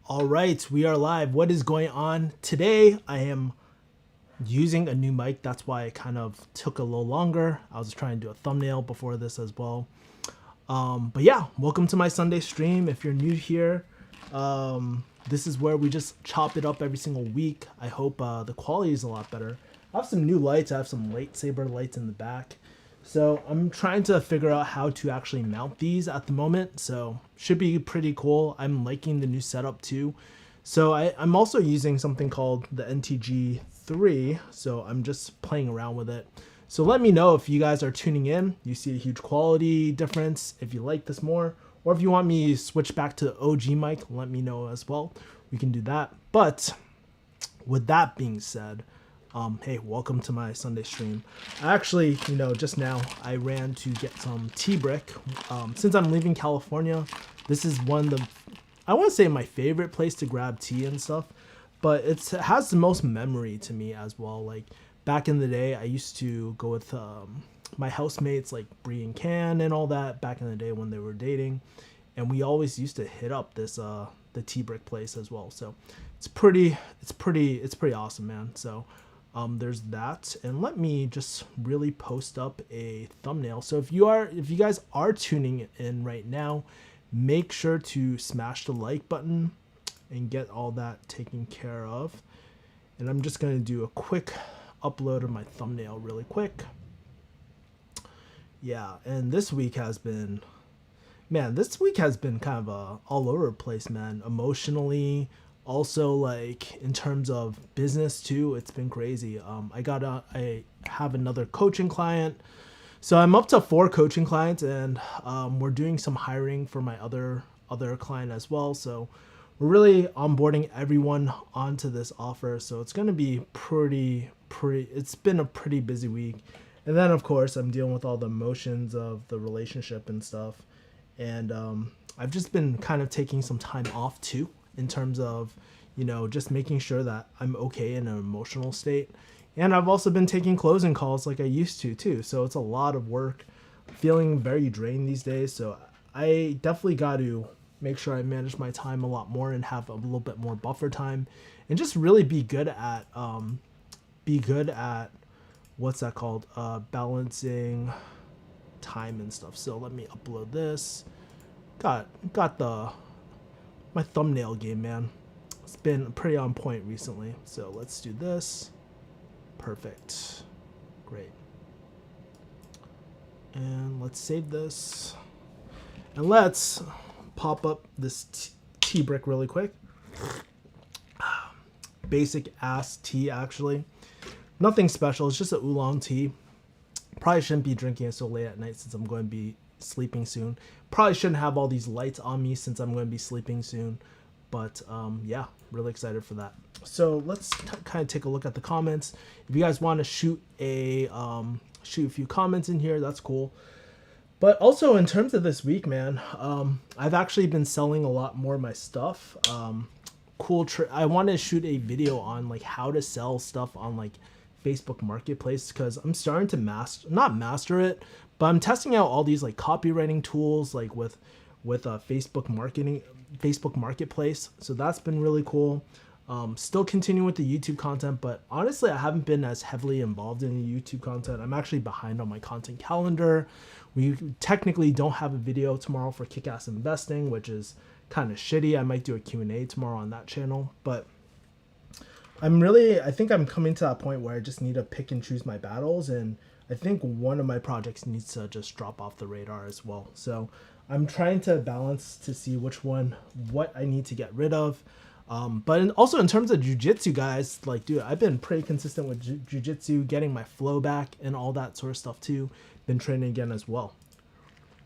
All right, we are live. What is going on today? I am using a new mic. That's why it kind of took a little longer. I was trying to do a thumbnail before this as well. But yeah, welcome to my Sunday stream. If you're new here, this is where we just chop it up every single week. I hope the quality is a lot better. I have some new lights. I have some lightsaber lights in the back. So I'm trying to figure out how to actually mount these at the moment. So should be pretty cool. I'm liking the new setup too. So I'm also using something called the Ncaa 3. So I'm just playing around with it. So let me know if you guys are tuning in. You see a huge quality difference. If you like this more, or if you want me to switch back to the OG mic, let me know as well. We can do that. But with that being said, hey, welcome to my Sunday stream. Actually, just now I ran to get some tea brick. Since I'm leaving California, this is one of the, I want to say my favorite place to grab tea and stuff, but it has the most memory to me as well. Like back in the day, I used to go with my housemates like Bree and Can and all that back in the day when they were dating, and we always used to hit up this the tea brick place as well. So it's pretty awesome, man. So there's that, and let me just really post up a thumbnail. So if you guys are tuning in right now, make sure to smash the like button and get all that taken care of. And I'm just going to do a quick upload of my thumbnail really quick. Yeah, and this week has been kind of all over the place, man. Emotionally, also like in terms of business too, it's been crazy. I have another coaching client, so I'm up to 4 coaching clients, and we're doing some hiring for my other client as well. So we're really onboarding everyone onto this offer. So it's going to be it's been a pretty busy week. And then of course I'm dealing with all the emotions of the relationship and stuff. And I've just been kind of taking some time off too, in terms of, just making sure that I'm okay in an emotional state. And I've also been taking closing calls like I used to too. So it's a lot of work. Feeling very drained these days. So I definitely got to make sure I manage my time a lot more and have a little bit more buffer time, and just really be good at what's that called? Balancing time and stuff. So let me upload this. Got my thumbnail game, man. It's been pretty on point recently. So let's do this. Perfect. Great. And let's save this. And let's pop up this tea brick really quick. Basic ass tea, actually. Nothing special. It's just an oolong tea. Probably shouldn't be drinking it so late at night since I'm going to be sleeping soon. Probably shouldn't have all these lights on me since I'm going to be sleeping soon. But yeah, really excited for that. So let's kind of take a look at the comments. If you guys want to shoot a few comments in here, that's cool. But also in terms of this week, man, I've actually been selling a lot more of my stuff. I want to shoot a video on like how to sell stuff on like Facebook Marketplace, because I'm starting to not master it, but I'm testing out all these like copywriting tools like with Facebook Marketplace. So that's been really cool. Still continuing with the YouTube content, but honestly, I haven't been as heavily involved in the YouTube content. I'm actually behind on my content calendar. We technically don't have a video tomorrow for Kick-Ass Investing, which is kind of shitty. I might do a Q&A tomorrow on that channel, but I think I'm coming to that point where I just need to pick and choose my battles, and I think one of my projects needs to just drop off the radar as well. So I'm trying to balance to see what I need to get rid of. But also in terms of jiu-jitsu, guys, like, dude, I've been pretty consistent with jiu-jitsu, getting my flow back and all that sort of stuff too. Been training again as well.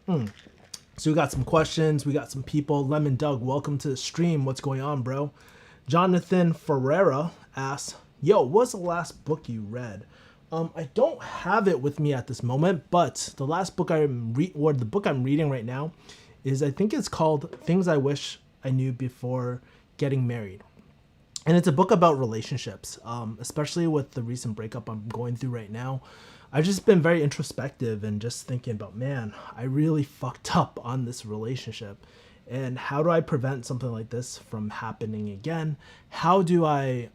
So we got some questions. We got some people. Lemon Doug, welcome to the stream. What's going on, bro? Jonathan Ferreira asks, yo, what's the last book you read? I don't have it with me at this moment, but the last book the book I'm reading right now is, I think it's called Things I Wish I Knew Before Getting Married. And it's a book about relationships, especially with the recent breakup I'm going through right now. I've just been very introspective and just thinking about, man, I really fucked up on this relationship. And how do I prevent something like this from happening again? How do I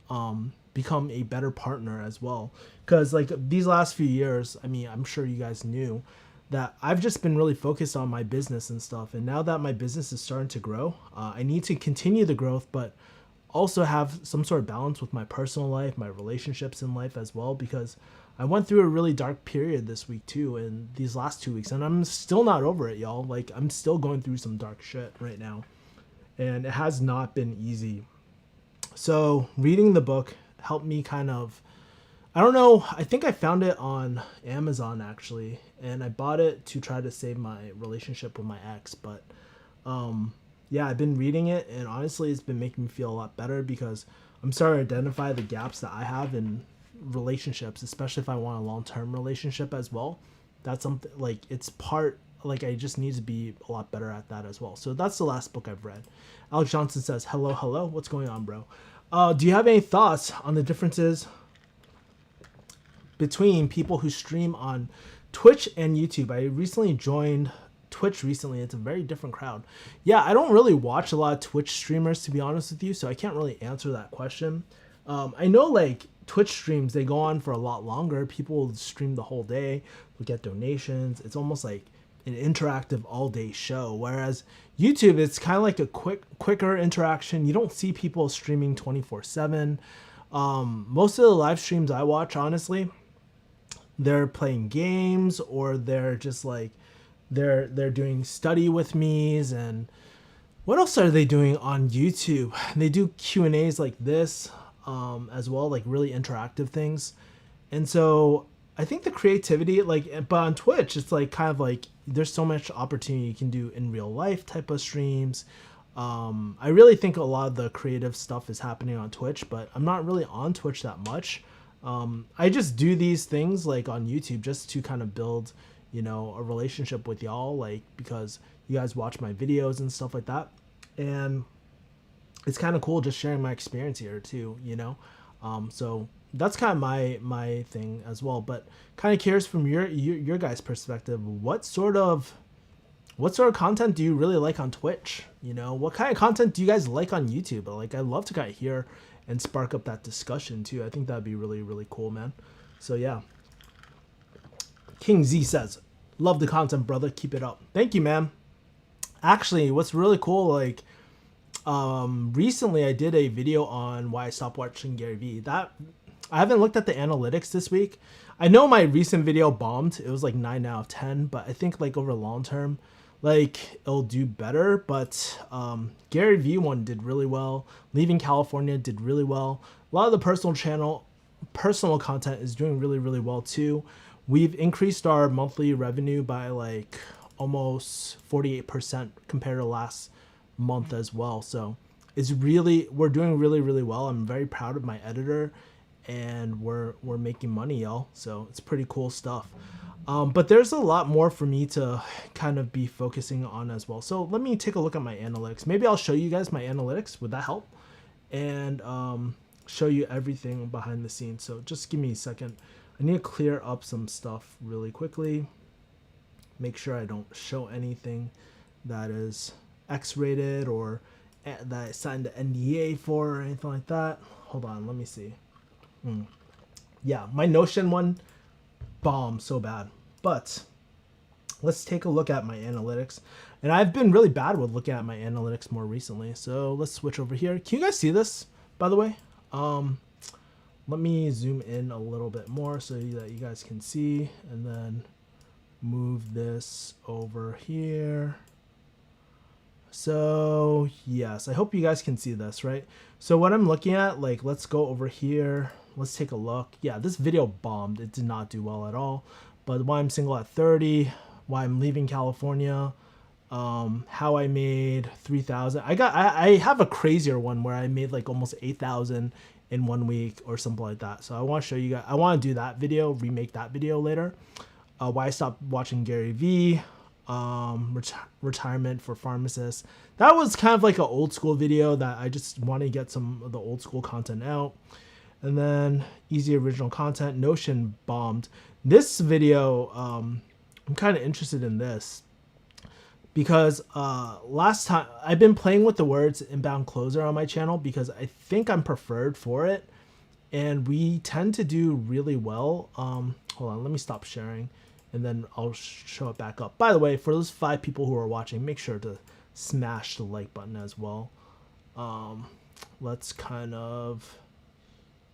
become a better partner as well? Because like these last few years, I mean, I'm sure you guys knew that I've just been really focused on my business and stuff. And now that my business is starting to grow, I need to continue the growth, but also have some sort of balance with my personal life, my relationships in life as well, because I went through a really dark period this week too, and these last 2 weeks, and I'm still not over it, y'all. Like, I'm still going through some dark shit right now, and it has not been easy. So reading the book helped me kind of, I don't know, I think I found it on Amazon actually, and I bought it to try to save my relationship with my ex, but yeah, I've been reading it, and honestly, it's been making me feel a lot better because I'm starting to identify the gaps that I have in relationships, especially if I want a long-term relationship as well. That's something, like, it's part, like, I just need to be a lot better at that as well. So that's the last book I've read. Alex Johnson says, hello, what's going on, bro? Do you have any thoughts on the differences between people who stream on Twitch and YouTube? I recently joined Twitch recently. It's a very different crowd. Yeah, I don't really watch a lot of Twitch streamers, to be honest with you, so I can't really answer that question. I know, like, Twitch streams, they go on for a lot longer. People stream the whole day, they'll get donations. It's almost like an interactive all-day show, whereas YouTube, it's kind of like a quicker interaction. You don't see people streaming 24/7. Most of the live streams I watch, honestly, they're playing games, or they're just like they're doing study with me's. And what else are they doing on YouTube? They do Q&As like this as well, like really interactive things. And so I think the creativity, like, but on Twitch, it's like kind of like there's so much opportunity you can do in real life type of streams. I really think a lot of the creative stuff is happening on Twitch, but I'm not really on Twitch that much. I just do these things like on YouTube just to kind of build, you know, a relationship with y'all, like, because you guys watch my videos and stuff like that. And it's kind of cool just sharing my experience here too, you know? So that's kind of my thing as well, but kind of curious from your guys' perspective, what sort of content do you really like on Twitch? You know, what kind of content do you guys like on YouTube? Like, I'd love to kind of hear and spark up that discussion too. I think that'd be really, really cool, man. So yeah. King Z says, love the content, brother. Keep it up. Thank you, man. Actually, what's really cool, like, recently I did a video on why I stopped watching Gary Vee. That I haven't looked at the analytics this week. I know my recent video bombed. It was like 9 out of 10, but I think like over long term, like, it'll do better. But Gary Vee one did really well. Leaving California did really well. A lot of the personal content is doing really, really well too. We've increased our monthly revenue by like almost 48% compared to last month as well. So we're doing really, really well. I'm very proud of my editor, and we're making money, y'all. So it's pretty cool stuff. But there's a lot more for me to kind of be focusing on as well. So let me take a look at my analytics. Maybe I'll show you guys my analytics. Would that help? And show you everything behind the scenes. So just give me a second. I need to clear up some stuff really quickly. Make sure I don't show anything that is X-rated or that I signed an NDA for or anything like that. Hold on, let me see. Yeah, my Notion one bombed so bad. But let's take a look at my analytics. And I've been really bad with looking at my analytics more recently. So let's switch over here. Can you guys see this, by the way? Let me zoom in a little bit more so that you guys can see, and then move this over here. So yes, I hope you guys can see this, right? So what I'm looking at, like, let's go over here. Let's take a look. Yeah, this video bombed. It did not do well at all. But why I'm single at 30, why I'm leaving California, how I made 3,000. I have a crazier one where I made like almost 8,000 in 1 week or something like that. So I want to show you guys. I want to do that video, remake that video later. Why I stopped watching Gary Vee, retirement for pharmacists. That was kind of like an old school video that I just want to get some of the old school content out. And then easy original content. Notion bombed. This video, I'm kind of interested in this. because last time I've been playing with the words inbound closer on my channel because I think I'm preferred for it, and we tend to do really well. Hold on, let me stop sharing and then I'll show it back up. By the way, for those 5 people who are watching, make sure to smash the like button as well. Let's kind of,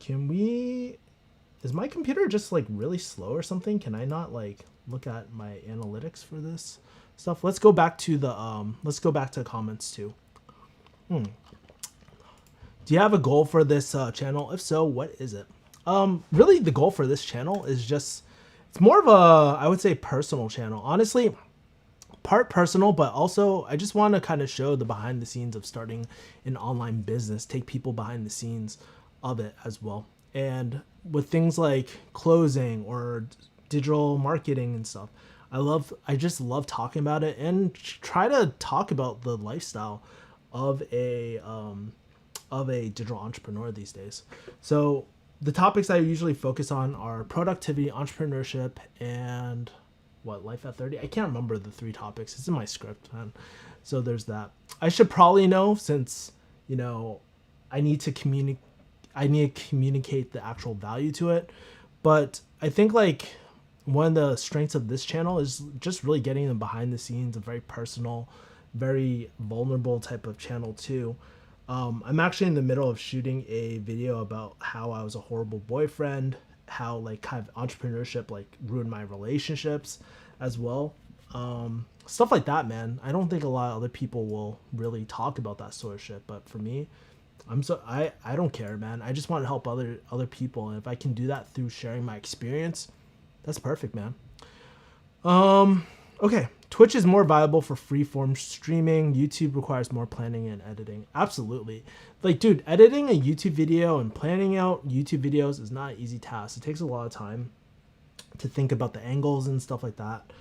is my computer just like really slow or something? Can I not like look at my analytics for this stuff? Let's go back to the comments too. Do you have a goal for this channel? If so, what is it? Really the goal for this channel is just, it's more of a, I would say, personal channel. Honestly, part personal, but also I just want to kind of show the behind the scenes of starting an online business, take people behind the scenes of it as well. And with things like closing or digital marketing and stuff, I just love talking about it and try to talk about the lifestyle of a digital entrepreneur these days. So the topics I usually focus on are productivity, entrepreneurship, and life at 30. I can't remember the 3 topics. It's in my script, man. So there's that. I should probably know, since I need to communicate the actual value to it. But I think like one of the strengths of this channel is just really getting them behind the scenes, a very personal, very vulnerable type of channel too. I'm actually in the middle of shooting a video about how I was a horrible boyfriend, how like kind of entrepreneurship like ruined my relationships as well. Stuff like that, man. I don't think a lot of other people will really talk about that sort of shit, but for me, I don't care, man. I just want to help other people, and if I can do that through sharing my experience, that's perfect, man. Okay. Twitch is more viable for free-form streaming. YouTube requires more planning and editing. Absolutely. Like, dude, editing a YouTube video and planning out YouTube videos is not an easy task. It takes a lot of time to think about the angles and stuff like that.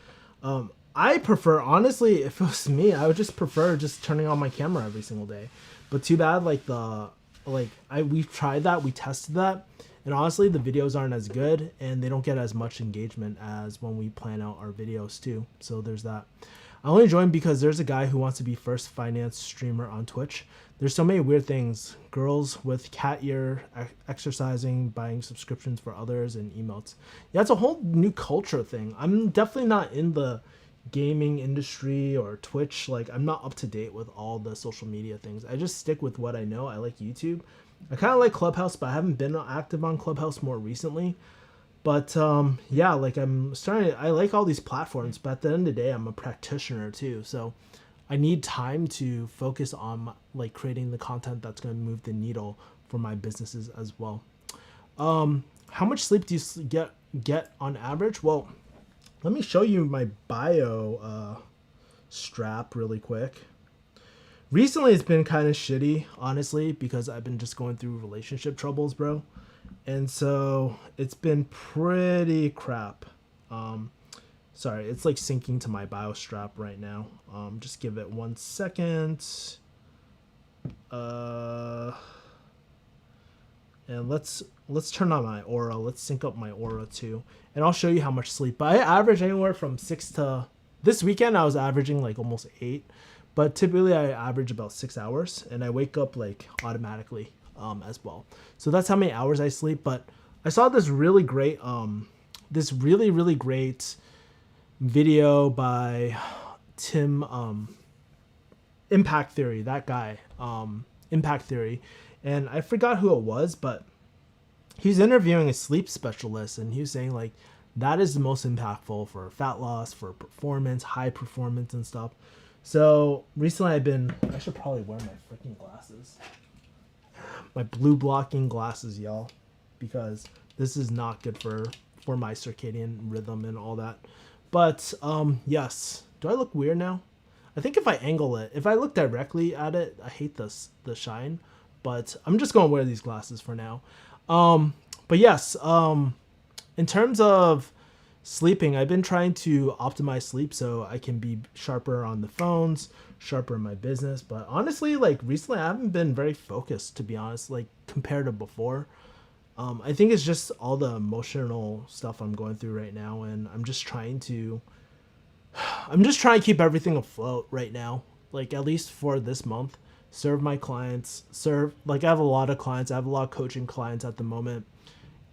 I prefer, honestly, if it was me, I would just prefer just turning on my camera every single day. But too bad, we've tried that, we tested that, and honestly, the videos aren't as good, and they don't get as much engagement as when we plan out our videos too. So there's that. I only joined because there's a guy who wants to be first finance streamer on Twitch. There's so many weird things. Girls with cat ear, exercising, buying subscriptions for others, and emotes. Yeah, it's a whole new culture thing. I'm definitely not in the gaming industry or Twitch. Like, I'm not up to date with all the social media things. I just stick with what I know. I like YouTube. I kind of like Clubhouse, but I haven't been active on Clubhouse more recently. But yeah, like I like all these platforms, but at the end of the day, I'm a practitioner too. So I need time to focus on like creating the content that's going to move the needle for my businesses as well. How much sleep do you get on average? Well, let me show you my bio strap really quick. Recently, it's been kind of shitty, honestly, because I've been just going through relationship troubles, bro. And so it's been pretty crap. Sorry, it's like syncing to my bio strap right now. Just give it 1 second. And let's turn on my aura. Let's sync up my aura too. And I'll show you how much sleep. I average anywhere from 6 to... This weekend, I was averaging like almost 8. But typically I average about 6 hours, and I wake up like automatically as well. So that's how many hours I sleep. But I saw this really great, really great video by Tim, Impact Theory, that guy, Impact Theory. And I forgot who it was, but he was interviewing a sleep specialist, and he was saying like, that is the most impactful for fat loss, for performance, high performance and stuff. So recently I should probably wear my freaking glasses. My blue blocking glasses, y'all. Because this is not good for my circadian rhythm and all that. But, yes. Do I look weird now? I think if I angle it, if I look directly at it, I hate the shine. But I'm just going to wear these glasses for now. But yes, in terms of sleeping, I've been trying to optimize sleep so I can be sharper on the phones, sharper in my business. But honestly, like recently, I haven't been very focused, to be honest, like compared to before. I think it's just all the emotional stuff I'm going through right now, and I'm just trying to I'm just trying to keep everything afloat right now, like at least for this month. Serve my clients, like I have a lot of clients, I have a lot of coaching clients at the moment,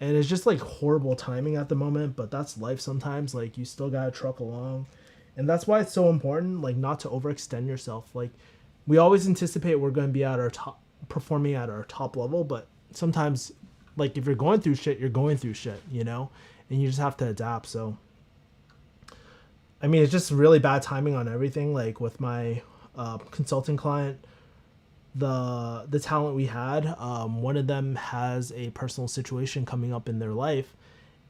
and it's just like horrible timing at the moment, but that's life sometimes. Like you still gotta truck along, and that's why it's so important, like not to overextend yourself. Like we always anticipate we're going to be at our top, performing at our top level, but sometimes, like if you're going through shit, you're going through shit, and you just have to adapt. So I mean, it's just really bad timing on everything. Like with my consulting client, the talent we had, one of them has a personal situation coming up in their life,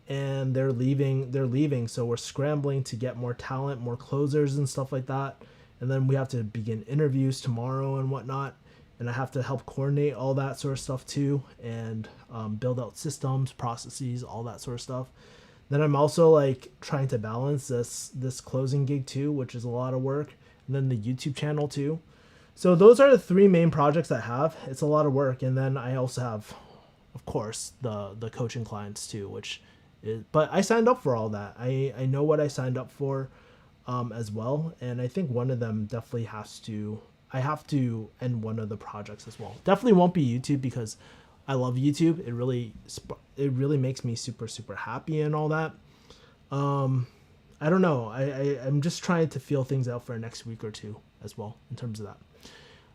and they're leaving. They're leaving, so we're scrambling to get more talent, more closers, and stuff like that. And then we have to begin interviews tomorrow and whatnot. And I have to help coordinate all that sort of stuff too, and build out systems, processes, all that sort of stuff. Then I'm also like trying to balance this closing gig too, which is a lot of work, and then the YouTube channel too. So those are the three main projects I have. It's a lot of work, and then I also have, of course, the coaching clients too, which is, but I signed up for all that. I know what I signed up for, as well, and I think one of them definitely has to. I have to end one of the projects as well. Definitely won't be YouTube because I love YouTube. It really makes me super super happy and all that. I don't know. I'm just trying to feel things out for the next week or two as well in terms of that.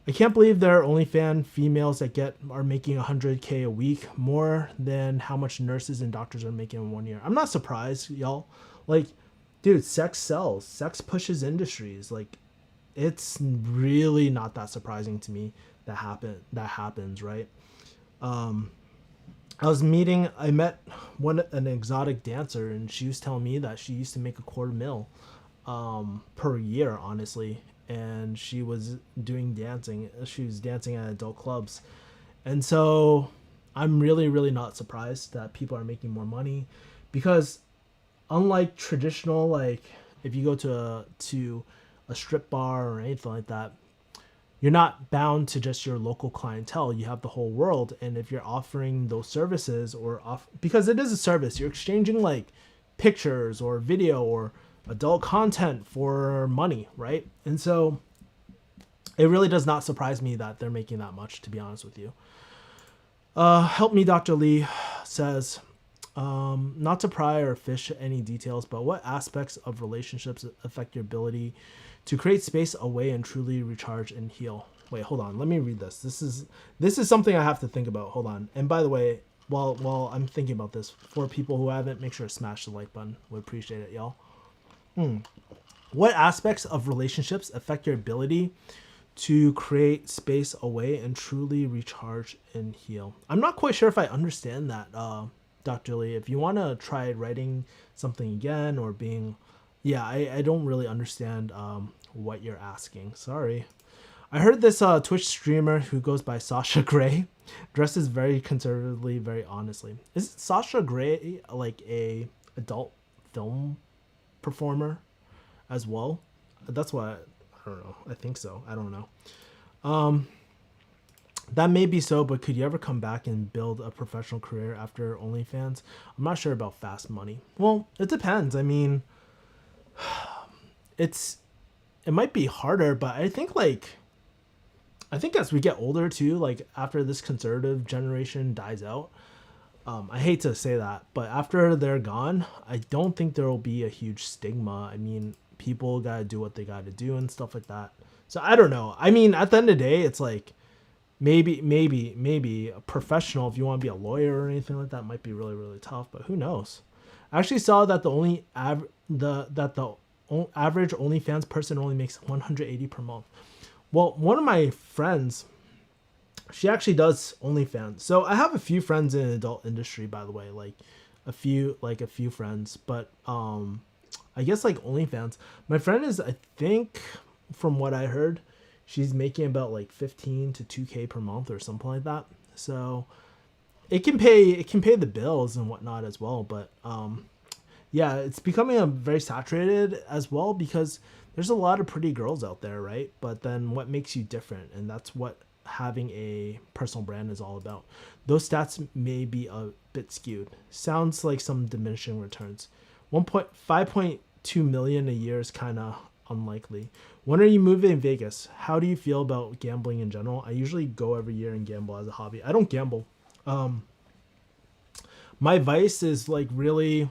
I can't believe there are OnlyFans females that are making 100K a week, more than how much nurses and doctors are making in 1 year. I'm not surprised, y'all. Like, dude, sex sells. Sex pushes industries. Like, it's really not that surprising to me that happens, right? I met an exotic dancer, and she was telling me that she used to make $250,000 per year, honestly, and she was doing dancing. She was dancing at adult clubs, and so I'm really really not surprised that people are making more money, because unlike traditional, like if you go to a strip bar or anything like that, you're not bound to just your local clientele. You have the whole world, and if you're offering those services because it is a service, you're exchanging like pictures or video or adult content for money, right? And so it really does not surprise me that they're making that much, to be honest with you. Help me, Dr. Lee says, not to pry or fish any details, but what aspects of relationships affect your ability to create space away and truly recharge and heal? Wait, hold on. Let me read this. This is something I have to think about. Hold on. And by the way, while I'm thinking about this, for people who haven't, make sure to smash the like button. Would appreciate it, y'all. What aspects of relationships affect your ability to create space away and truly recharge and heal? I'm not quite sure if I understand that, Dr. Lee. If you want to try writing something again or being... Yeah, I don't really understand what you're asking. Sorry. I heard this Twitch streamer who goes by Sasha Grey dresses very conservatively, very honestly. Is Sasha Grey like a adult film performer as well? That's what I don't know. I think so. I don't know. That may be so, but could you ever come back and build a professional career after OnlyFans? I'm not sure about fast money. Well, it depends. I mean, it might be harder, but I think as we get older too, like after this conservative generation dies out, I hate to say that, but after they're gone, I don't think there will be a huge stigma. I mean, people gotta do what they gotta do and stuff like that. So I don't know. I mean, at the end of the day, it's like maybe a professional, if you want to be a lawyer or anything like that, might be really really tough, but who knows. I actually saw that the average OnlyFans person only makes $180 per month. Well, one of my friends, she actually does OnlyFans. So I have a few friends in the adult industry, by the way, like a few friends, but I guess like OnlyFans. My friend is, I think, from what I heard, she's making about like 15 to 2K per month or something like that. So it can pay the bills and whatnot as well, but yeah, it's becoming a very saturated as well, because there's a lot of pretty girls out there, right? But then what makes you different? And that's what having a personal brand is all about. Those stats may be a bit skewed. Sounds like some diminishing returns. 5.2 2 million a year is kind of unlikely. When are you moving in Vegas? How do you feel about gambling in general? I usually go every year and gamble as a hobby. I don't gamble. My vice is like really,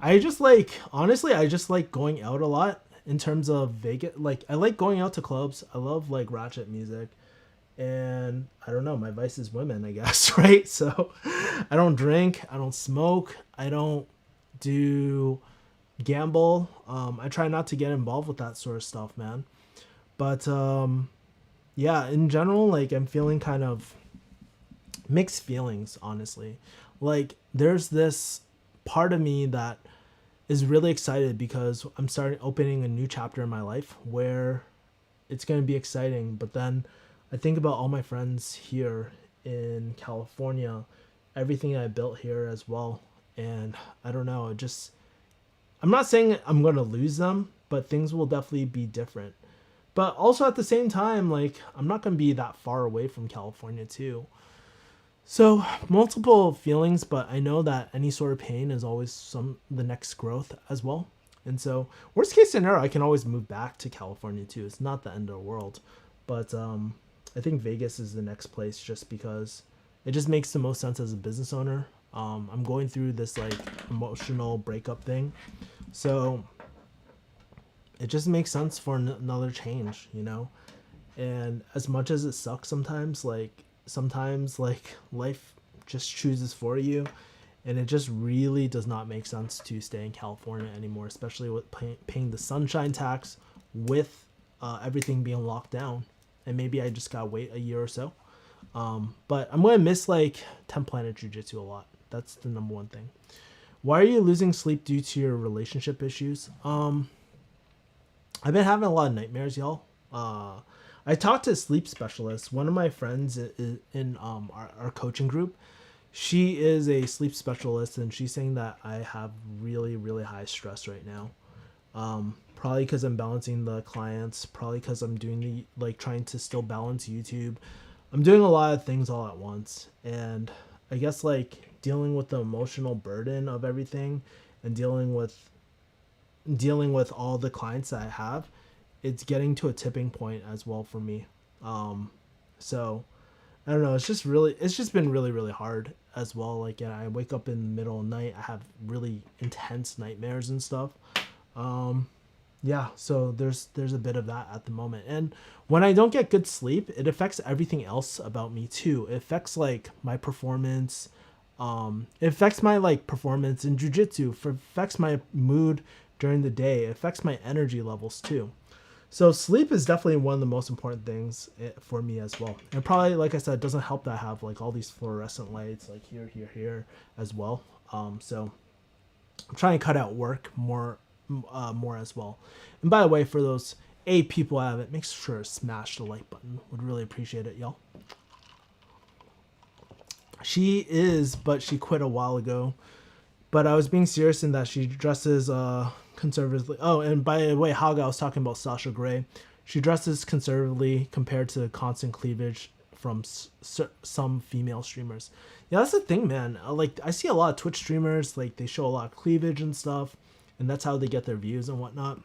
I just like, honestly, I just like going out a lot in terms of Vegas. Like, I like going out to clubs. I love like ratchet music. And I don't know, my vice is women, I guess, right? So I don't drink, I don't smoke, I don't do gamble. I try not to get involved with that sort of stuff, man. But yeah, in general, like I'm feeling kind of mixed feelings, honestly. Like there's this part of me that is really excited because I'm starting opening a new chapter in my life where it's going to be exciting, but then I think about all my friends here in California, everything I built here as well. And I don't know, I'm not saying I'm going to lose them, but things will definitely be different. But also at the same time, like, I'm not going to be that far away from California too. So multiple feelings, but I know that any sort of pain is always the next growth as well. And so worst case scenario, I can always move back to California too. It's not the end of the world. But I think Vegas is the next place just because it just makes the most sense as a business owner. I'm going through this like emotional breakup thing. So it just makes sense for another change, you know? And as much as it sucks sometimes life just chooses for you. And it just really does not make sense to stay in California anymore, especially with paying the sunshine tax with everything being locked down. And maybe I just gotta wait a year or so. But I'm gonna miss like 10 Planet Jiu Jitsu a lot. That's the number one thing. Why are you losing sleep due to your relationship issues? I've been having a lot of nightmares, y'all. I talked to a sleep specialist. One of my friends in our coaching group, she is a sleep specialist, and she's saying that I have really, really high stress right now. Probably because I'm balancing the clients, probably because I'm doing trying to still balance YouTube. I'm doing a lot of things all at once. And I guess like dealing with the emotional burden of everything and dealing with all the clients that I have, it's getting to a tipping point as well for me. So I don't know. It's just been really, really hard as well. Like, yeah, I wake up in the middle of the night. I have really intense nightmares and stuff. Yeah, so there's a bit of that at the moment. And when I don't get good sleep, it affects everything else about me too. It affects like my performance. It affects my like performance in jiu-jitsu. It affects my mood during the day. It affects my energy levels too. So sleep is definitely one of the most important things for me as well. And probably, like I said, it doesn't help that I have like all these fluorescent lights like here as well. So I'm trying to cut out work more as well. And by the way, for those 8 people out of it, make sure to smash the like button. Would really appreciate it, y'all. But she quit a while ago. But I was being serious in that she dresses conservatively. Oh, and by the way, Haga, I was talking about Sasha Grey. She dresses conservatively compared to constant cleavage from some female streamers. Yeah, that's the thing, man. Like, I see a lot of Twitch streamers, like, they show a lot of cleavage and stuff, and that's how they get their views and whatnot.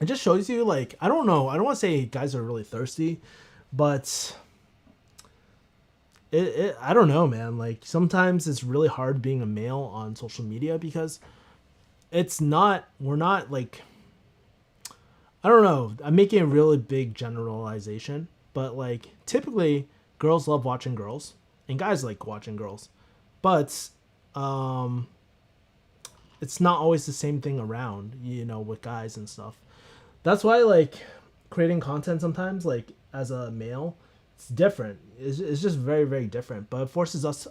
It just shows you, like, I don't know. I don't want to say guys are really thirsty, but I don't know, man. Like, sometimes it's really hard being a male on social media because we're not like, I don't know. I'm making a really big generalization, but like typically girls love watching girls and guys like watching girls, but it's not always the same thing around, you know, with guys and stuff. That's why like creating content sometimes, like as a male, it's different. It's just very, very different, but it forces us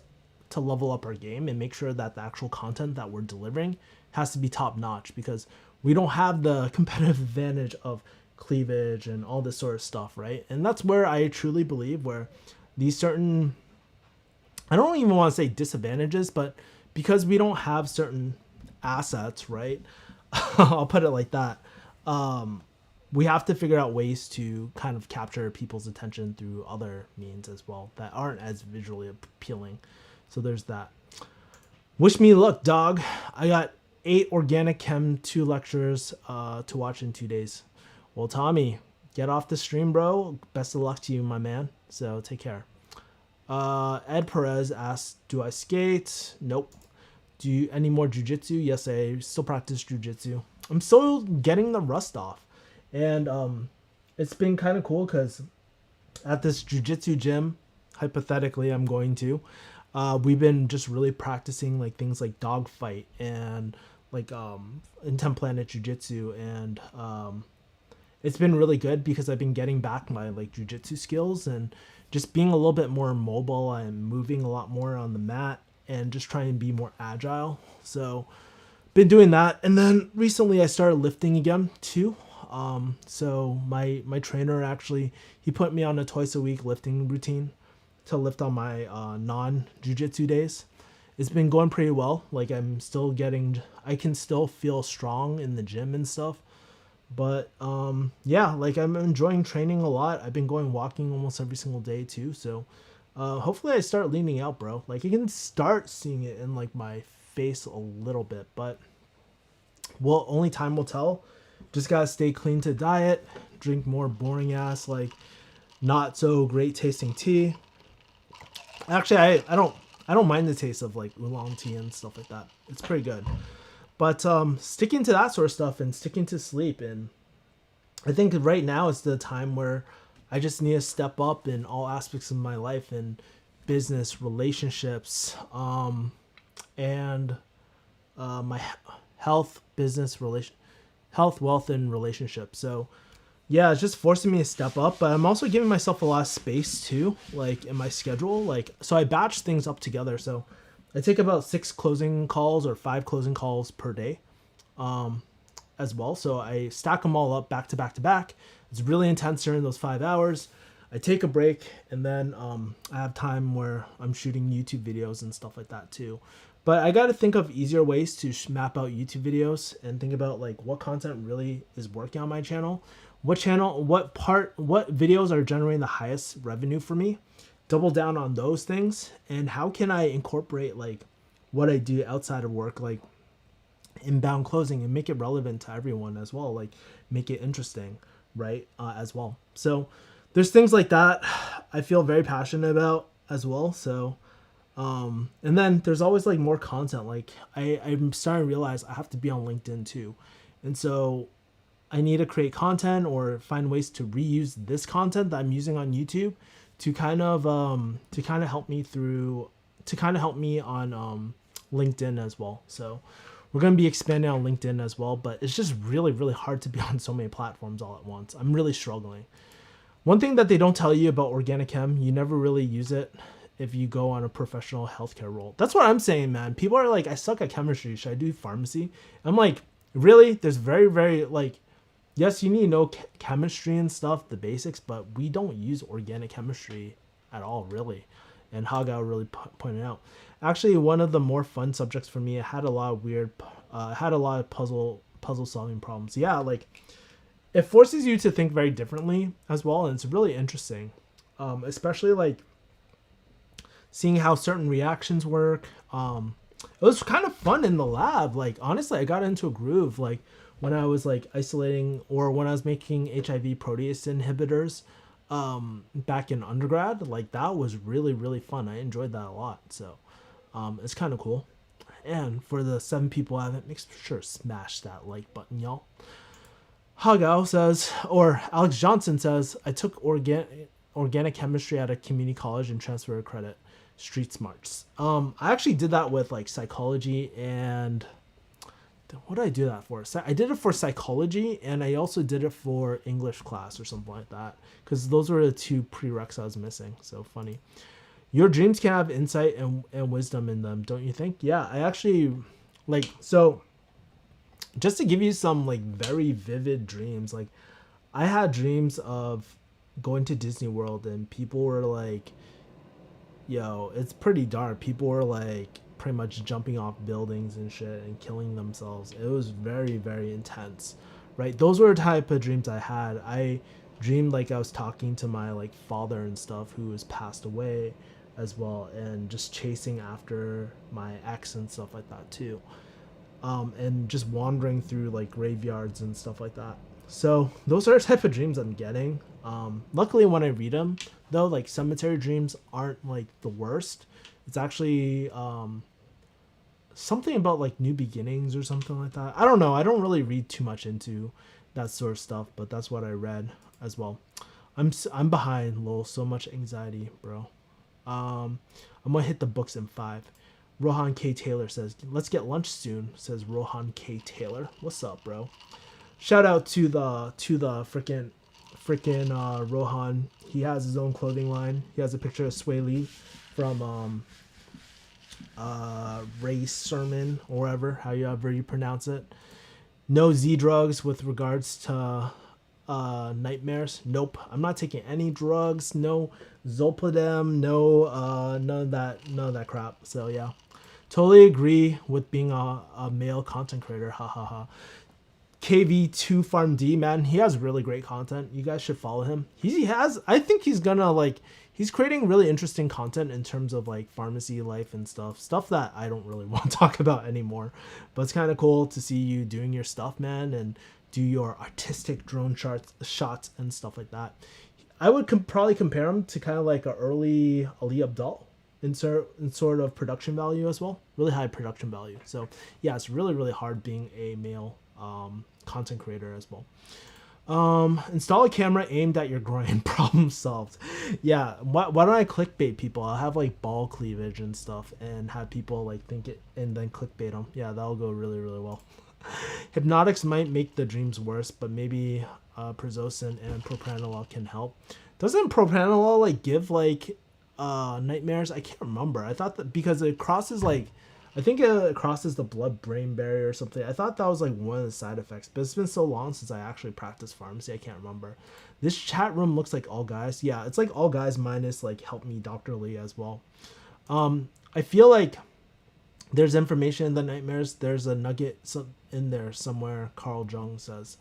to level up our game and make sure that the actual content that we're delivering has to be top notch, because we don't have the competitive advantage of cleavage and all this sort of stuff, right? And that's where I truly believe where these certain, I don't even want to say disadvantages, but because we don't have certain assets, right? I'll put it like that. We have to figure out ways to kind of capture people's attention through other means as well that aren't as visually appealing. So there's that. Wish me luck, dog. I got 8 organic chem 2 lectures to watch in 2 days. Well, Tommy, get off the stream, bro. Best of luck to you, my man. So take care. Ed Perez asks, do I skate? Nope. Do you any more jiu-jitsu? Yes, I still practice jiu-jitsu. I'm still getting the rust off. And it's been kind of cool because at this jiu-jitsu gym, hypothetically, I'm going to, we've been just really practicing like things like dogfight and like intent planet jiu-jitsu, and it's been really good because I've been getting back my like jiu-jitsu skills and just being a little bit more mobile and moving a lot more on the mat and just trying to be more agile. So been doing that. And then recently I started lifting again too. So my trainer actually, he put me on a twice a week lifting routine to lift on my non jiu-jitsu days. It's been going pretty well. Like I can still feel strong in the gym and stuff. But yeah, like I'm enjoying training a lot. I've been going walking almost every single day too. So hopefully I start leaning out, bro. Like you can start seeing it in like my face a little bit, but well, only time will tell. Just gotta stay clean to diet, drink more boring ass, like not so great tasting tea. Actually, I don't mind the taste of like oolong tea and stuff like that. It's pretty good. But sticking to that sort of stuff and sticking to sleep, and I think right now is the time where I just need to step up in all aspects of my life, and business, relationships, and my health, health, wealth, and relationships. So yeah, it's just forcing me to step up, but I'm also giving myself a lot of space too, like in my schedule. Like, so I batch things up together. So I take about 6 closing calls or 5 closing calls per day as well. So I stack them all up back to back to back. It's really intense during those 5 hours. I take a break, and then I have time where I'm shooting YouTube videos and stuff like that too. But I got to think of easier ways to map out YouTube videos and think about like what content really is working on my channel. What videos are generating the highest revenue for me, double down on those things, and how can I incorporate like what I do outside of work, like inbound closing, and make it relevant to everyone as well, like make it interesting, right, as well. So there's things like that I feel very passionate about as well. So and then there's always like more content. Like I'm starting to realize I have to be on LinkedIn too, and so I need to create content or find ways to reuse this content that I'm using on YouTube to kind of help me on LinkedIn as well. So we're going to be expanding on LinkedIn as well, but it's just really, really hard to be on so many platforms all at once. I'm really struggling. One thing that they don't tell you about organic chem, you never really use it if you go on a professional healthcare role. That's what I'm saying, man. People are like, I suck at chemistry. Should I do pharmacy? I'm like, really? There's very, very like, yes, you need to know chemistry and stuff, the basics, but we don't use organic chemistry at all, really. And Haga really pointed out. Actually, one of the more fun subjects for me, it had a lot of puzzle solving problems. Yeah, like it forces you to think very differently as well, and it's really interesting, especially like seeing how certain reactions work. It was kind of fun in the lab. Like honestly, I got into a groove. Like when I was like isolating, or when I was making HIV protease inhibitors back in undergrad, like that was really, really fun. I enjoyed that a lot. So it's kind of cool. And for the 7 people who haven't, make sure to smash that like button, y'all. Hagao says, or Alex Johnson says, I took organic chemistry at a community college and transferred credit. Street smarts. I actually did that with like psychology, and what did I do that for? I did it for psychology, and I also did it for English class or something like that, because those were the 2 prereqs I was missing. So funny. Your dreams can have insight and wisdom in them, don't you think? Yeah, I actually like, so just to give you some like very vivid dreams, like I had dreams of going to Disney World, and people were like, yo, it's pretty dark. People were like pretty much jumping off buildings and shit and killing themselves. It was very, very intense, right? Those were the type of dreams I had. I dreamed like I was talking to my like father and stuff, who has passed away as well, and just chasing after my ex and stuff like that too. and just wandering through like graveyards and stuff like that. So those are the type of dreams I'm getting. Luckily, when I read them, though, like cemetery dreams aren't like the worst. It's actually something about like new beginnings or something like that. I don't know. I don't really read too much into that sort of stuff, but that's what I read as well. I'm behind, lol. So much anxiety, bro. I'm gonna hit the books in 5. Rohan K. Taylor says, "Let's get lunch soon." Says Rohan K. Taylor. What's up, bro? Shout out to the freaking Rohan. He has his own clothing line. He has a picture of Sway Lee from Race Sermon or whatever, however you pronounce it. No Z drugs with regards to nightmares. Nope, I'm not taking any drugs. No Zolpidem. No none of that crap. So yeah, totally agree with being a male content creator. Ha ha ha. KV2 Farm D, man, he has really great content. You guys should follow him. He has, I think he's gonna like, he's creating really interesting content in terms of like pharmacy life and stuff that I don't really want to talk about anymore. But it's kind of cool to see you doing your stuff, man, and do your artistic drone shots and stuff like that. I would probably compare him to kind of like an early Ali Abdal in sort of production value as well. Really high production value. So yeah, it's really, really hard being a male content creator as well. Install a camera aimed at your groin. Problem solved. Yeah, why don't I clickbait people? I'll have like ball cleavage and stuff and have people like think it and then clickbait them. Yeah, that'll go really, really well. Hypnotics might make the dreams worse, but maybe prazosin and propranolol can help. Doesn't propranolol like give like nightmares? I can't remember. I thought that because it crosses like, I think it crosses the blood-brain barrier or something. I thought that was like one of the side effects, but it's been so long since I actually practiced pharmacy, I can't remember. This chat room looks like all guys. Yeah, it's like all guys minus like help me Dr. Lee as well. I feel like there's information in the nightmares. There's a nugget in there somewhere, Carl Jung says.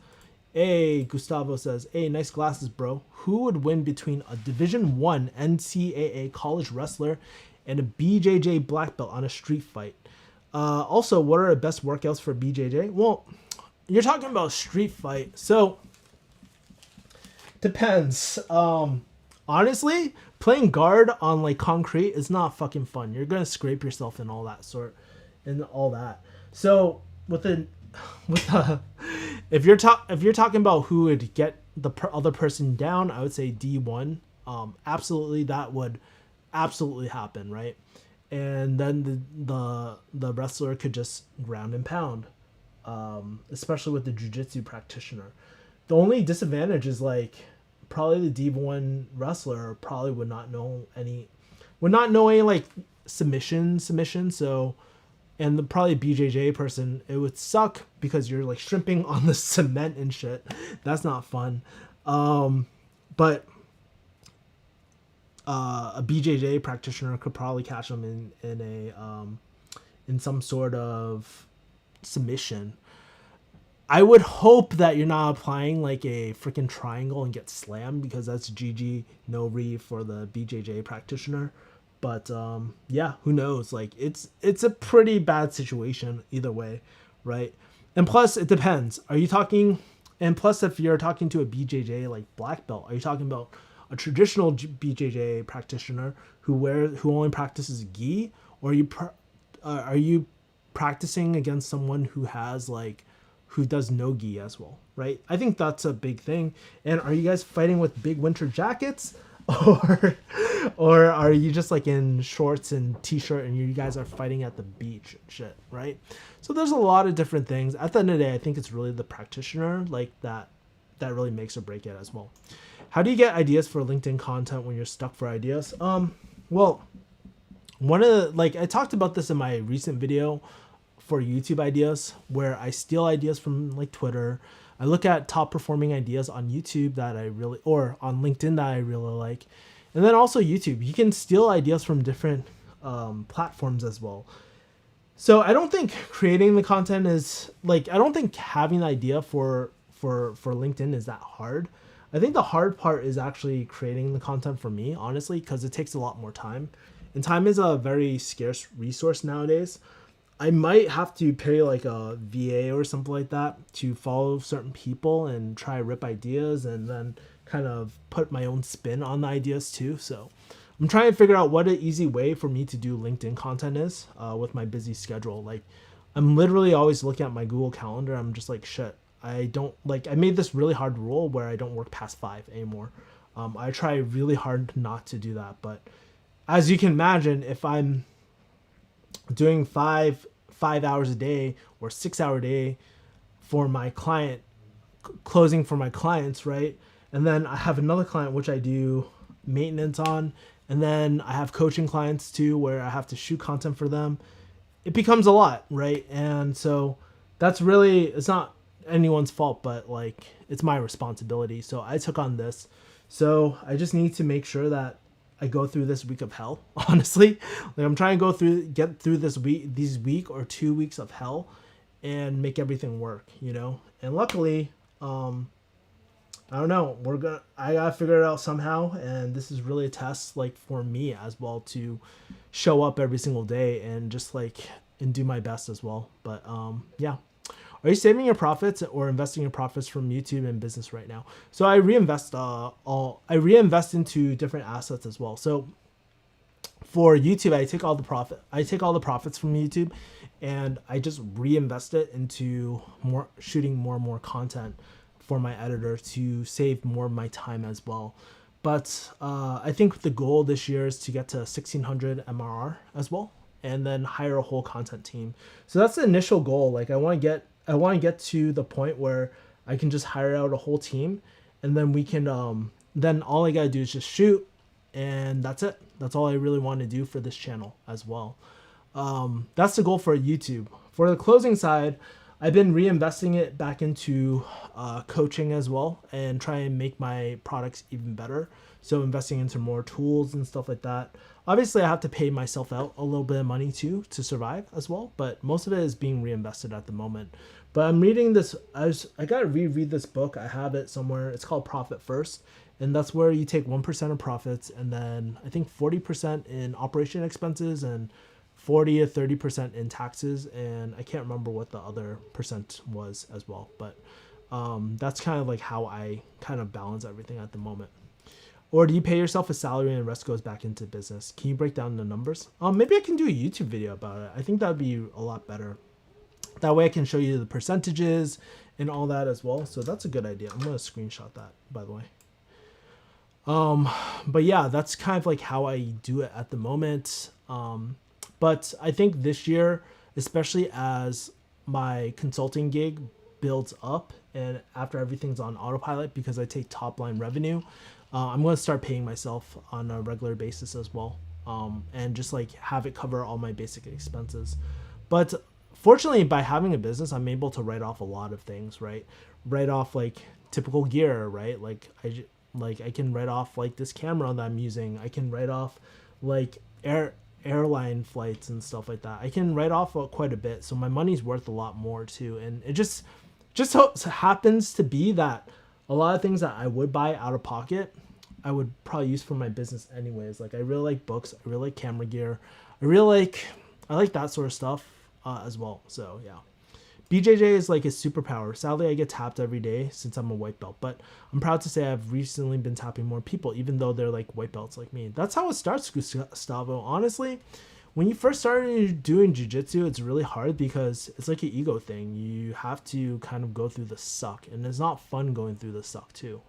Hey, Gustavo says, hey, nice glasses, bro. Who would win between a Division 1 NCAA college wrestler and a BJJ black belt on a street fight? Also, what are the best workouts for BJJ? Well, you're talking about street fight, so depends. Honestly, playing guard on like concrete is not fucking fun. You're gonna scrape yourself and all that So if you're talking about who would get the other person down, I would say D1. Absolutely, that would absolutely happen, right? And then the wrestler could just ground and pound, especially with the jiu-jitsu practitioner. The only disadvantage is like probably the D1 wrestler probably would not know any like submission. So, and the probably BJJ person, it would suck because you're like shrimping on the cement and shit. That's not fun. But a BJJ practitioner could probably catch them in some sort of submission. I would hope that you're not applying like a freaking triangle and get slammed, because that's GG no re for the BJJ practitioner. But yeah, who knows? Like it's a pretty bad situation either way, right? And plus, it depends. Are you talking? And plus, if you're talking to a BJJ like black belt, are you talking about a traditional BJJ practitioner who only practices gi, or are you practicing against someone who does no gi as well, right? I think that's a big thing. And are you guys fighting with big winter jackets, or are you just like in shorts and t-shirt and you guys are fighting at the beach and shit, right? So there's a lot of different things. At the end of the day, I think it's really the practitioner like that really makes or break it as well. How do you get ideas for LinkedIn content when you're stuck for ideas? Well, I talked about this in my recent video for YouTube ideas, where I steal ideas from like Twitter. I look at top performing ideas on YouTube or on LinkedIn that I really like. And then also YouTube, you can steal ideas from different platforms as well. So I don't think creating the content is I don't think having the idea for LinkedIn is that hard. I think the hard part is actually creating the content for me, honestly, because it takes a lot more time. And time is a very scarce resource nowadays. I might have to pay like a VA or something like that to follow certain people and try rip ideas and then kind of put my own spin on the ideas too. So I'm trying to figure out what an easy way for me to do LinkedIn content is with my busy schedule. Like I'm literally always looking at my Google Calendar. I'm just like, shit, I don't like, I made this really hard rule where I don't work past 5 anymore. I try really hard not to do that. But as you can imagine, if I'm doing 5 hours a day or 6 hour day for my client, closing for my clients, right? And then I have another client which I do maintenance on, and then I have coaching clients too where I have to shoot content for them. It becomes a lot, right? And so that's really, it's not anyone's fault, but like it's my responsibility. So I took on this. So I just need to make sure that I go through this week of hell, honestly. Like I'm trying to get through these week or 2 weeks of hell and make everything work, you know? And luckily, I don't know, I gotta figure it out somehow. And this is really a test like for me as well to show up every single day and just like, and do my best as well. But yeah. Are you saving your profits or investing your profits from YouTube and business right now? So I reinvest into different assets as well. So for YouTube, I take all the profits from YouTube and I just reinvest it into shooting more and more content for my editor to save more of my time as well. But I think the goal this year is to get to 1,600 MRR as well, and then hire a whole content team. So that's the initial goal. Like I want to get to the point where I can just hire out a whole team, and then we can then all I gotta do is just shoot, and that's it. That's all I really want to do for this channel as well. That's the goal for YouTube. For the closing side, I've been reinvesting it back into coaching as well and try and make my products even better. So investing into more tools and stuff like that. Obviously, I have to pay myself out a little bit of money too to survive as well, but most of it is being reinvested at the moment. But I'm reading this, I gotta reread this book. I have it somewhere. It's called Profit First. And that's where you take 1% of profits and then I think 40% in operation expenses and 40 to 30% in taxes. And I can't remember what the other percent was as well. But that's kind of like how I kind of balance everything at the moment. Or do you pay yourself a salary and the rest goes back into business? Can you break down the numbers? Maybe I can do a YouTube video about it. I think that'd be a lot better. That way I can show you the percentages and all that as well. So that's a good idea. I'm going to screenshot that, by the way. But yeah, that's kind of like how I do it at the moment. But I think this year, especially as my consulting gig builds up and after everything's on autopilot because I take top line revenue, I'm going to start paying myself on a regular basis as well. And just like have it cover all my basic expenses. But fortunately, by having a business, I'm able to write off a lot of things, right? Write off like typical gear, right? Like I can write off like this camera that I'm using. I can write off like airline flights and stuff like that. I can write off quite a bit. So my money's worth a lot more too. And it just happens to be that a lot of things that I would buy out of pocket, I would probably use for my business anyways. Like I really like books. I really like camera gear. I like that sort of stuff as well. So yeah. BJJ is like a superpower. Sadly, I get tapped every day since I'm a white belt, but I'm proud to say I've recently been tapping more people, even though they're like white belts like me. That's how it starts, Gustavo. Honestly, when you first started doing jiu-jitsu, it's really hard because it's like an ego thing. You have to kind of go through the suck, and it's not fun going through the suck too.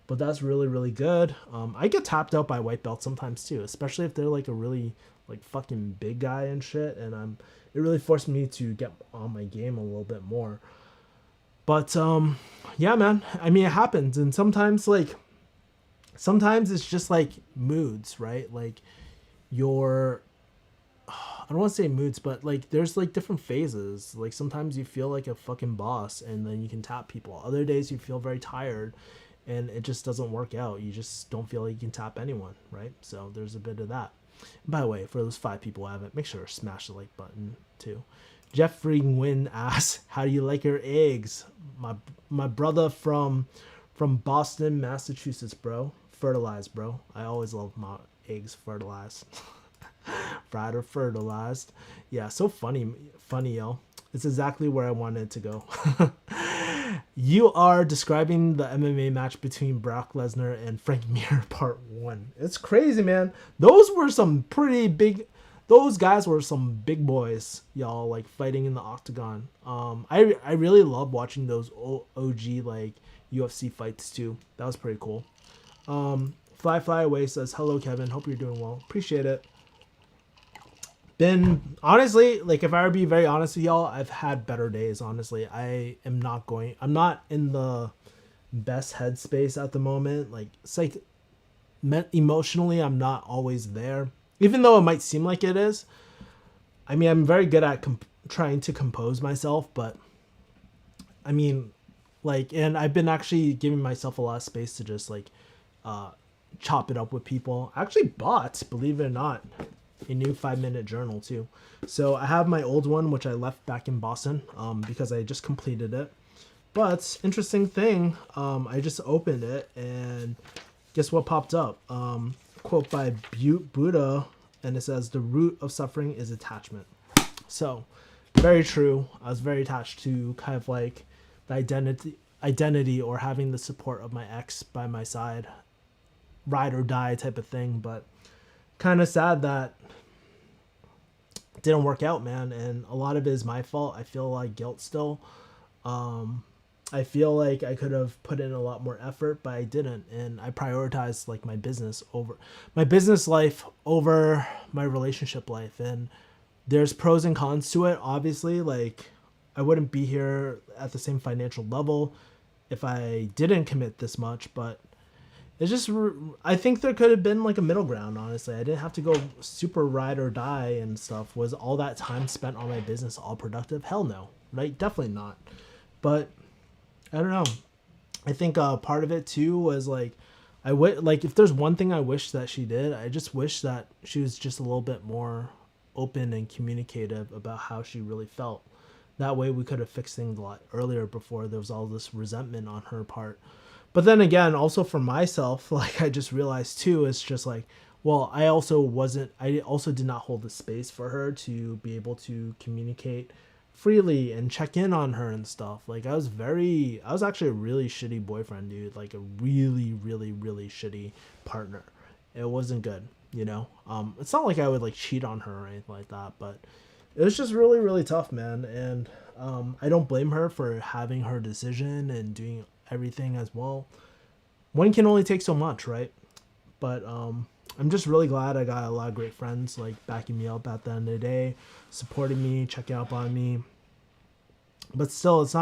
But that's really, really good. I get tapped out by white belts sometimes too, especially if they're like a really like fucking big guy and shit, and it really forced me to get on my game a little bit more. But yeah, man, I mean, it happens. And sometimes it's just like moods, right? Like I don't want to say moods, but like there's like different phases. Like sometimes you feel like a fucking boss and then you can tap people. Other days you feel very tired and it just doesn't work out. You just don't feel like you can tap anyone, right? So there's a bit of that. By the way, for those 5 people who haven't, make sure to smash the like button too. Jeffrey Nguyen asks, "How do you like your eggs?" My brother from Boston, Massachusetts, bro. Fertilized, bro. I always love my eggs fertilized. Fried or fertilized. Yeah, so funny, yo. It's exactly where I wanted to go. You are describing the MMA match between Brock Lesnar and Frank Mir Part 1. It's crazy, man. Those were some pretty big... Those guys were some big boys, y'all, like, fighting in the octagon. I really love watching those OG, like, UFC fights, too. That was pretty cool. Fly Away says, hello, Kevin. Hope you're doing well. Appreciate it. Been, honestly, like, if I were to be very honest with y'all, I've had better days, honestly. I'm not in the best headspace at the moment. Like, it's like, emotionally, I'm not always there. Even though it might seem like it is. I mean, I'm very good at trying to compose myself, but, I mean, like, and I've been actually giving myself a lot of space to just, like, chop it up with people. I actually bought, believe it or not, a new 5-minute journal too. So I have my old one, which I left back in Boston, because I just completed it. But interesting thing, I just opened it and guess what popped up? Quote by Buddha, and it says, the root of suffering is attachment. So very true. I was very attached to kind of like the identity or having the support of my ex by my side, ride or die type of thing. But kind of sad that it didn't work out, man. And a lot of it is my fault. I feel like guilt still. I feel like I could have put in a lot more effort, but I didn't. And I prioritized like my business life over my relationship life. And there's pros and cons to it. Obviously, like, I wouldn't be here at the same financial level if I didn't commit this much, but it's just, I think there could have been like a middle ground, honestly. I didn't have to go super ride or die and stuff. Was all that time spent on my business all productive? Hell no, right? Definitely not. But I don't know. I think part of it too was like, like if there's one thing I wish that she did, I just wish that she was just a little bit more open and communicative about how she really felt. That way we could have fixed things a lot earlier before there was all this resentment on her part. But then again, also for myself, like I just realized too, it's just like, well, I also did not hold the space for her to be able to communicate freely and check in on her and stuff. Like I was actually a really shitty boyfriend, dude. Like a really, really, really shitty partner. It wasn't good, you know? It's not like I would like cheat on her or anything like that, but it was just really, really tough, man. And I don't blame her for having her decision and doing everything as well. One can only take so much, right? But I'm just really glad I got a lot of great friends like backing me up at the end of the day, supporting me, checking up on me. But still, it's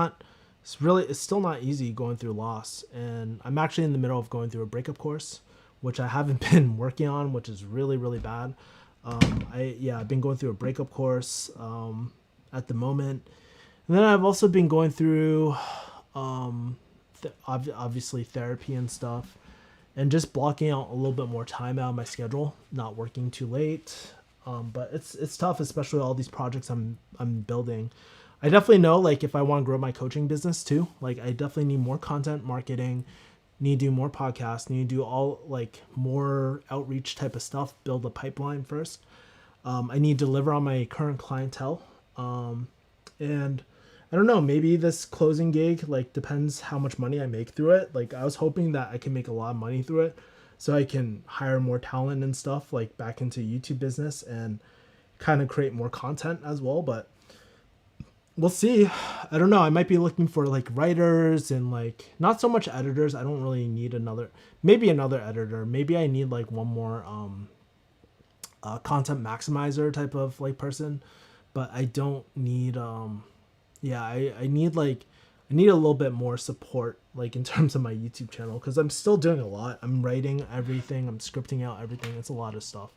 still not easy going through loss. And I'm actually in the middle of going through a breakup course, which I haven't been working on, which is really, really bad. I've been going through a breakup course at the moment. And then I've also been going through obviously therapy and stuff, and just blocking out a little bit more time out of my schedule, not working too late. But it's tough, especially all these projects I'm building. I definitely know, like, if I want to grow my coaching business too, like I definitely need more content marketing, need to do more podcasts, need to do all like more outreach type of stuff, build a pipeline first. I need to deliver on my current clientele. And I don't know, maybe this closing gig, like, depends how much money I make through it. Like, I was hoping that I can make a lot of money through it so I can hire more talent and stuff, like, back into YouTube business and kind of create more content as well. But we'll see. I don't know. I might be looking for, like, writers and, like, not so much editors. I don't really need maybe another editor. Maybe I need, like, one more content maximizer type of, like, person. But I don't need... I need a little bit more support, like in terms of my YouTube channel, because I'm still doing a lot. I'm writing everything, I'm scripting out everything. It's a lot of stuff.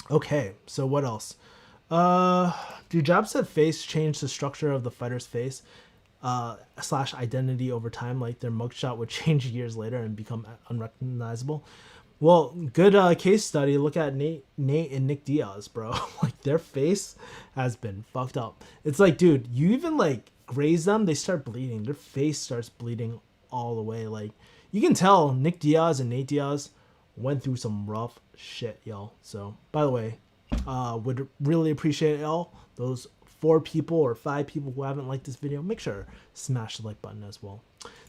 Okay, so what else? Do jabs at face change the structure of the fighter's face / identity over time? Like their mugshot would change years later and become unrecognizable? Well, good case study. Look at Nate and Nick Diaz, bro. Like, their face has been fucked up. It's like, dude, you even, like, graze them, they start bleeding. Their face starts bleeding all the way. Like, you can tell Nick Diaz and Nate Diaz went through some rough shit, y'all. So, by the way, would really appreciate y'all. Those 4 people or 5 people who haven't liked this video, make sure smash the like button as well.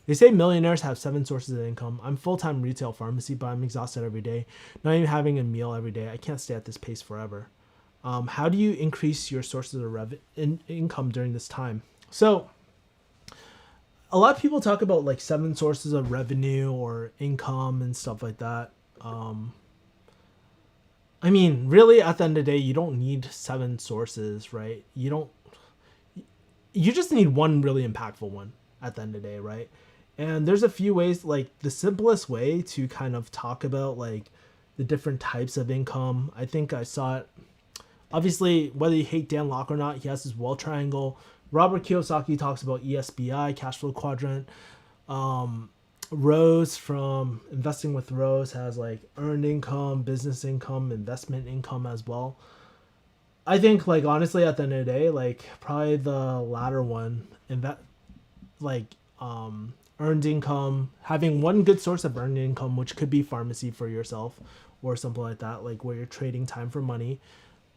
They say millionaires have 7 sources of income. I'm full-time retail pharmacy, but I'm exhausted every day. Not even having a meal every day. I can't stay at this pace forever. How do you increase your sources of income during this time? So a lot of people talk about like 7 sources of revenue or income and stuff like that. I mean, really, at the end of the day, you don't need 7 sources, right? You just need one really impactful one at the end of the day, right? And there's a few ways, like the simplest way to kind of talk about like the different types of income. I think I saw it. Obviously, whether you hate Dan Lok or not, he has his wall triangle. Robert Kiyosaki talks about ESBI, cash flow quadrant. Rose from Investing with Rose has like earned income, business income, investment income as well. I think honestly at the end of the day, probably the latter one, earned income, having one good source of earned income, which could be pharmacy for yourself or something like that, where you're trading time for money.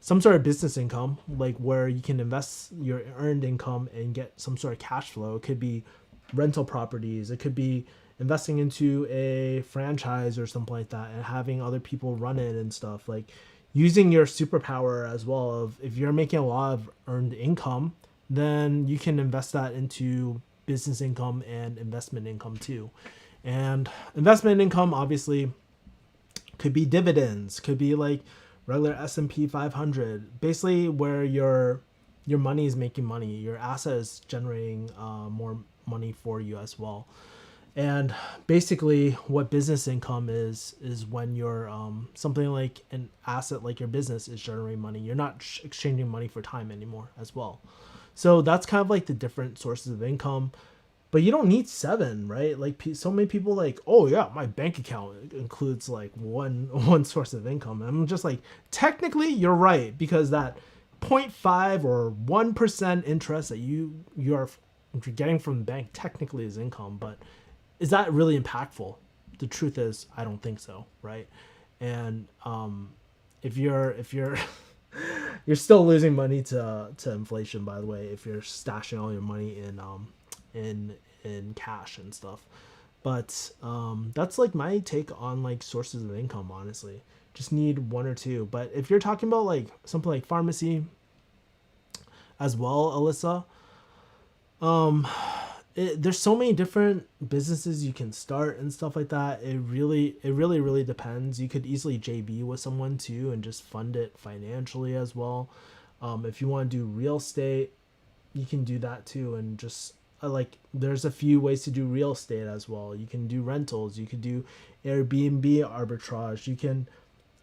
Some sort of business income, where you can invest your earned income and get some sort of cash flow. It could be rental properties. It could be investing into a franchise or something like that and having other people run it and stuff. Using your superpower as well of if you're making a lot of earned income, then you can invest that into business income and investment income too. And investment income obviously could be dividends, could be regular S&P 500, basically where your money is making money, your asset is generating more money for you as well. And basically what business income is when you're something like an asset like your business is generating money. You're not exchanging money for time anymore as well. So that's kind of the different sources of income. But you don't need 7, right? So many people oh yeah, my bank account includes one source of income. And I'm just technically you're right, because that 0.5 or 1% interest that you're getting from the bank technically is income, but is that really impactful? The truth is, I don't think so, right? And if you're you're still losing money to inflation, by the way, if you're stashing all your money in cash and stuff. But that's my take on sources of income, honestly. Just need 1 or 2. But if you're talking about something like pharmacy as well, Alyssa, there's so many different businesses you can start and stuff like that. It really depends. You could easily JV with someone too and just fund it financially as well. If you want to do real estate, you can do that too. And just there's a few ways to do real estate as well. You can do rentals. You could do Airbnb arbitrage. You can,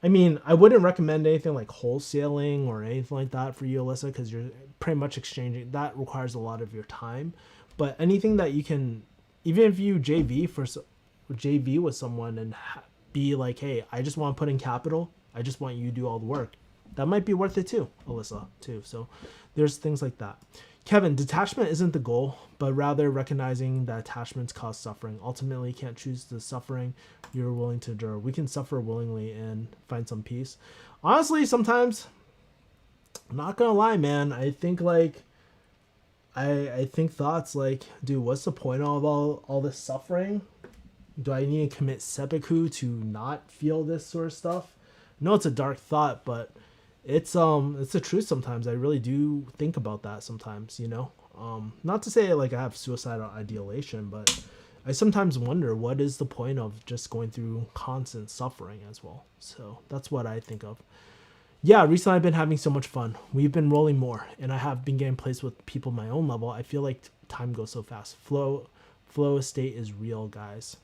I wouldn't recommend anything like wholesaling or anything like that for you, Alyssa, because you're pretty much exchanging. That requires a lot of your time. But anything that you can, even if you JV with someone and be hey, I just want to put in capital. I just want you to do all the work. That might be worth it too, Alyssa, too. So there's things like that. Kevin, detachment isn't the goal, but rather recognizing that attachments cause suffering. Ultimately, you can't choose the suffering you're willing to endure. We can suffer willingly and find some peace. Honestly, sometimes, I'm not gonna lie, man. I think I think thoughts dude, what's the point of all this suffering? Do I need to commit seppuku to not feel this sort of stuff? I know it's a dark thought, but it's the truth sometimes. I really do think about that sometimes, not to say I have suicidal ideation, but I sometimes wonder what is the point of just going through constant suffering as well. So that's what I think of. Yeah, recently I've been having so much fun. We've been rolling more, and I have been getting placed with people my own level. I feel like time goes so fast. Flow state is real, guys.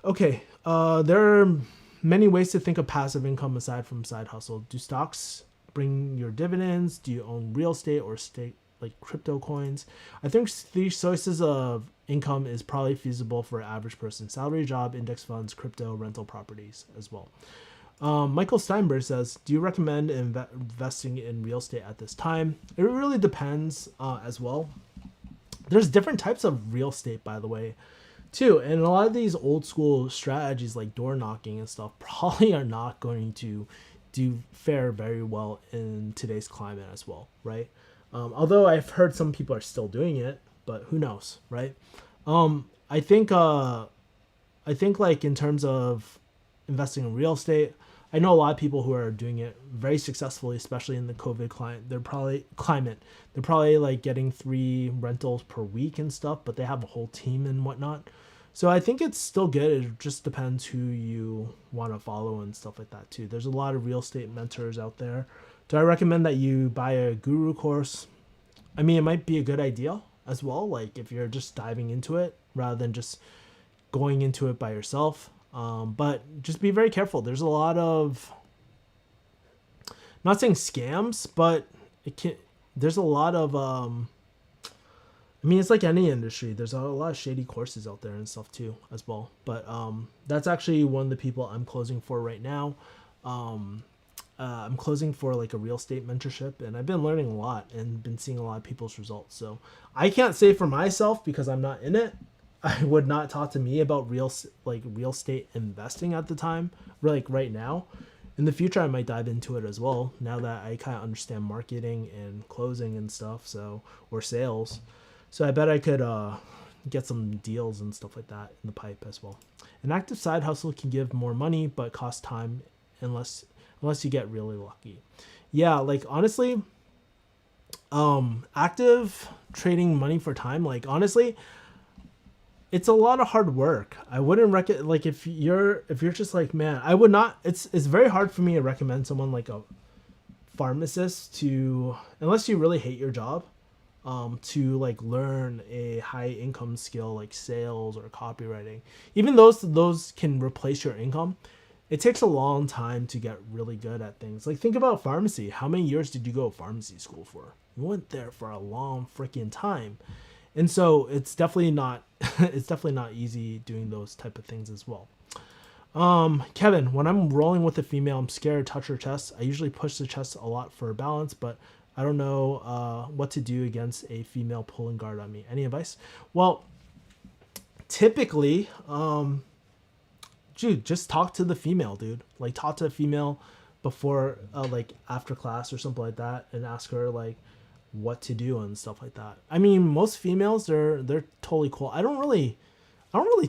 Okay, there are many ways to think of passive income aside from side hustle. Do stocks bring your dividends? Do you own real estate or stake crypto coins? I think these sources of income is probably feasible for an average person. Salary, job, index funds, crypto, rental properties as well. Michael Steinberg says, do you recommend investing in real estate at this time? It really depends as well. There's different types of real estate, by the way, too. And a lot of these old school strategies like door knocking and stuff probably are not going to do fare very well in today's climate as well, right? Although I've heard some people are still doing it, but who knows, right? I think like in terms of investing in real estate, I know a lot of people who are doing it very successfully, especially in the COVID climate. They're probably like getting 3 rentals per week and stuff, but they have a whole team and whatnot. So I think it's still good. It just depends who you want to follow and stuff like that too. There's a lot of real estate mentors out there. Do I recommend that you buy a guru course? I mean, it might be a good idea as well, like if you're just diving into it rather than just going into it by yourself. But just be very careful. There's a lot of, not saying scams, but there's a lot of, I mean, it's like any industry. There's a lot of shady courses out there and stuff too, as well. But that's actually one of the people I'm closing for right now. I'm closing for like a real estate mentorship, and I've been learning a lot and been seeing a lot of people's results. So I can't say for myself because I'm not in it. I would not talk to me about real estate investing at the time, like right now. In the future, I might dive into it as well. Now that I kind of understand marketing and closing and stuff, or sales. So I bet I could get some deals and stuff like that in the pipe as well. An active side hustle can give more money, but cost time unless you get really lucky. Yeah, like honestly, active trading money for time, like honestly, it's a lot of hard work. I wouldn't recommend, like if you're just like, man, I would not, it's very hard for me to recommend someone like a pharmacist to, unless you really hate your job, to like learn a high income skill like sales or copywriting. Even those can replace your income. It takes a long time to get really good at things. Like think about pharmacy. How many years did you go to pharmacy school for? You went there for a long freaking time. And so it's definitely not easy doing those type of things as well. Kevin, when I'm rolling with a female, I'm scared to touch her chest. I usually push the chest a lot for balance, but I don't know what to do against a female pulling guard on me. Any advice? Well, typically, just talk to the female, dude. Like talk to a female before, like after class or something like that, and ask her like what to do and stuff like that. I mean, most females, they're totally cool. I don't really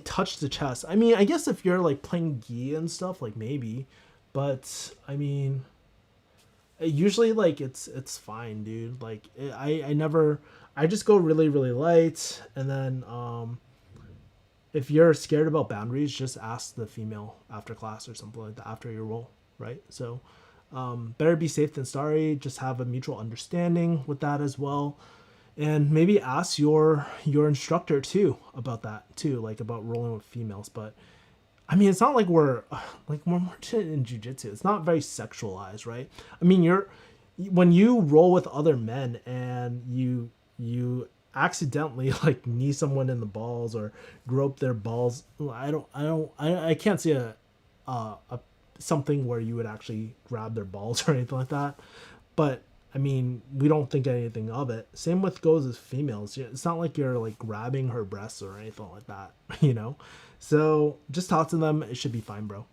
touch the chest. I mean, I guess if you're like playing gi and stuff, like maybe, but I mean, usually like it's fine, dude. Like I just go really, really light. And then, if you're scared about boundaries, just ask the female after class or something like that after your roll. Right. So, better be safe than sorry. Just have a mutual understanding with that as well. And maybe ask your instructor too about that too, like about rolling with females. But I mean, it's not like we're in jiu-jitsu. It's not very sexualized, right? I mean, when you roll with other men and you accidentally like knee someone in the balls or grope their balls, I can't see a something where you would actually grab their balls or anything like that. But I mean, we don't think anything of it. Same with goes as females. It's not like you're like grabbing her breasts or anything like that, you know? So just talk to them. It should be fine, bro.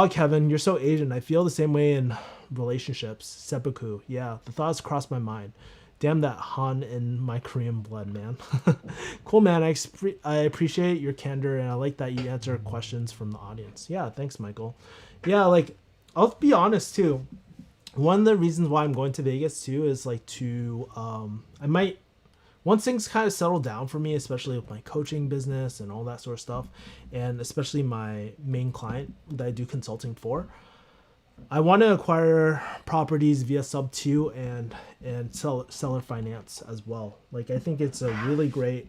Kevin, you're so Asian. I feel the same way in relationships. Seppuku. Yeah, the thoughts crossed my mind. Damn that Han in my Korean blood, man. Cool, man. I appreciate your candor, and I like that you answer questions from the audience. Yeah, thanks, Michael. Yeah, like, I'll be honest, too. One of the reasons why I'm going to Vegas, too, is, like, once things kind of settle down for me, especially with my coaching business and all that sort of stuff, and especially my main client that I do consulting for, I want to acquire properties via sub 2 and seller finance as well. Like, I think that's a really great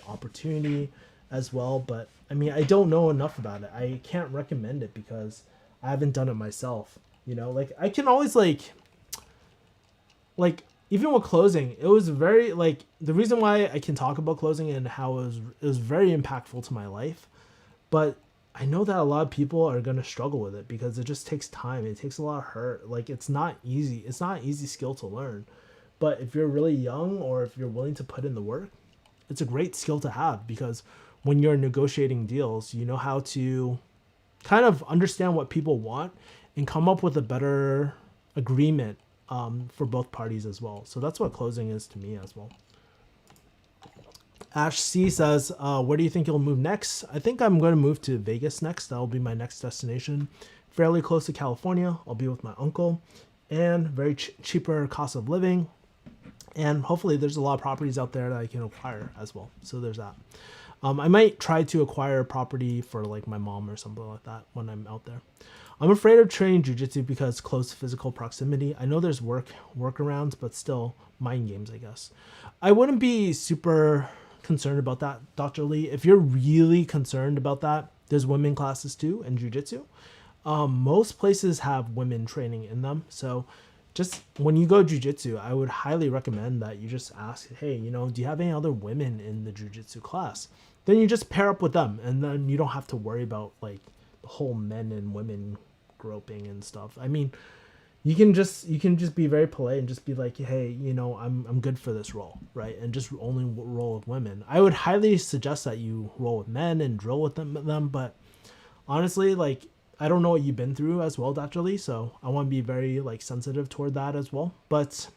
opportunity as well. But I mean, I don't know enough about it. I can't recommend it because I haven't done it myself. You know, like I can always like even with closing, it was very like the reason why I can talk about closing and how it was very impactful to my life. But I know that a lot of people are going to struggle with it because it just takes time. It takes a lot of hurt. Like it's not easy. It's not an easy skill to learn. But if you're really young or if you're willing to put in the work, it's a great skill to have because when you're negotiating deals, you know how to kind of understand what people want and come up with a better agreement for both parties as well. So that's what closing is to me as well. Ash C says, where do you think you'll move next? I think I'm going to move to Vegas next. That'll be my next destination. Fairly close to California. I'll be with my uncle, and very cheaper cost of living. And hopefully there's a lot of properties out there that I can acquire as well. So there's that. I might try to acquire a property for like my mom or something like that when I'm out there. I'm afraid of training jiu-jitsu because close physical proximity. I know there's workarounds, but still mind games, I guess. I wouldn't be super concerned about that, Dr. Lee. If you're really concerned about that, there's women classes too in jiu-jitsu. Most places have women training in them. So just when you go jiu-jitsu, I would highly recommend that you just ask, hey, you know, do you have any other women in the jiu-jitsu class? Then you just pair up with them, and then you don't have to worry about like the whole men and women groping and stuff. I mean, you can just be very polite and just be like, hey, you know, I'm good for this role, right? And just only roll with women. I would highly suggest that you roll with men and drill with them, but honestly, like, I don't know what you've been through as well, Dr. Lee, so I want to be very like sensitive toward that as well. But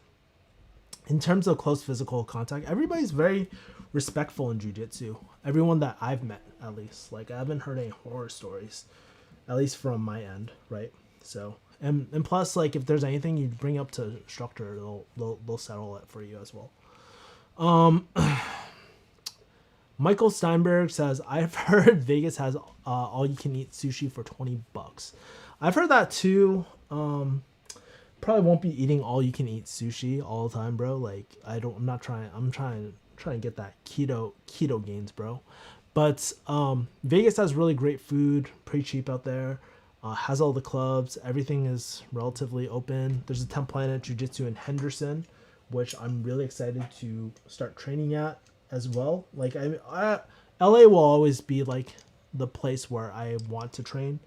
in terms of close physical contact, everybody's very respectful in jiu-jitsu. Everyone that I've met, at least, like I haven't heard any horror stories, at least from my end, right? So and plus, like, if there's anything you bring up to instructor, they'll settle it for you as well. Michael Steinberg says, I've heard Vegas has all you can eat sushi for $20. I've heard that too. Probably won't be eating all you can eat sushi all the time, bro. Like, I'm trying to get that keto gains, bro. But Vegas has really great food, pretty cheap out there. Has all the clubs. Everything is relatively open. There's a 10 Planet Jiu-Jitsu in Henderson, which I'm really excited to start training at as well. Like, LA will always be like the place where I want to train,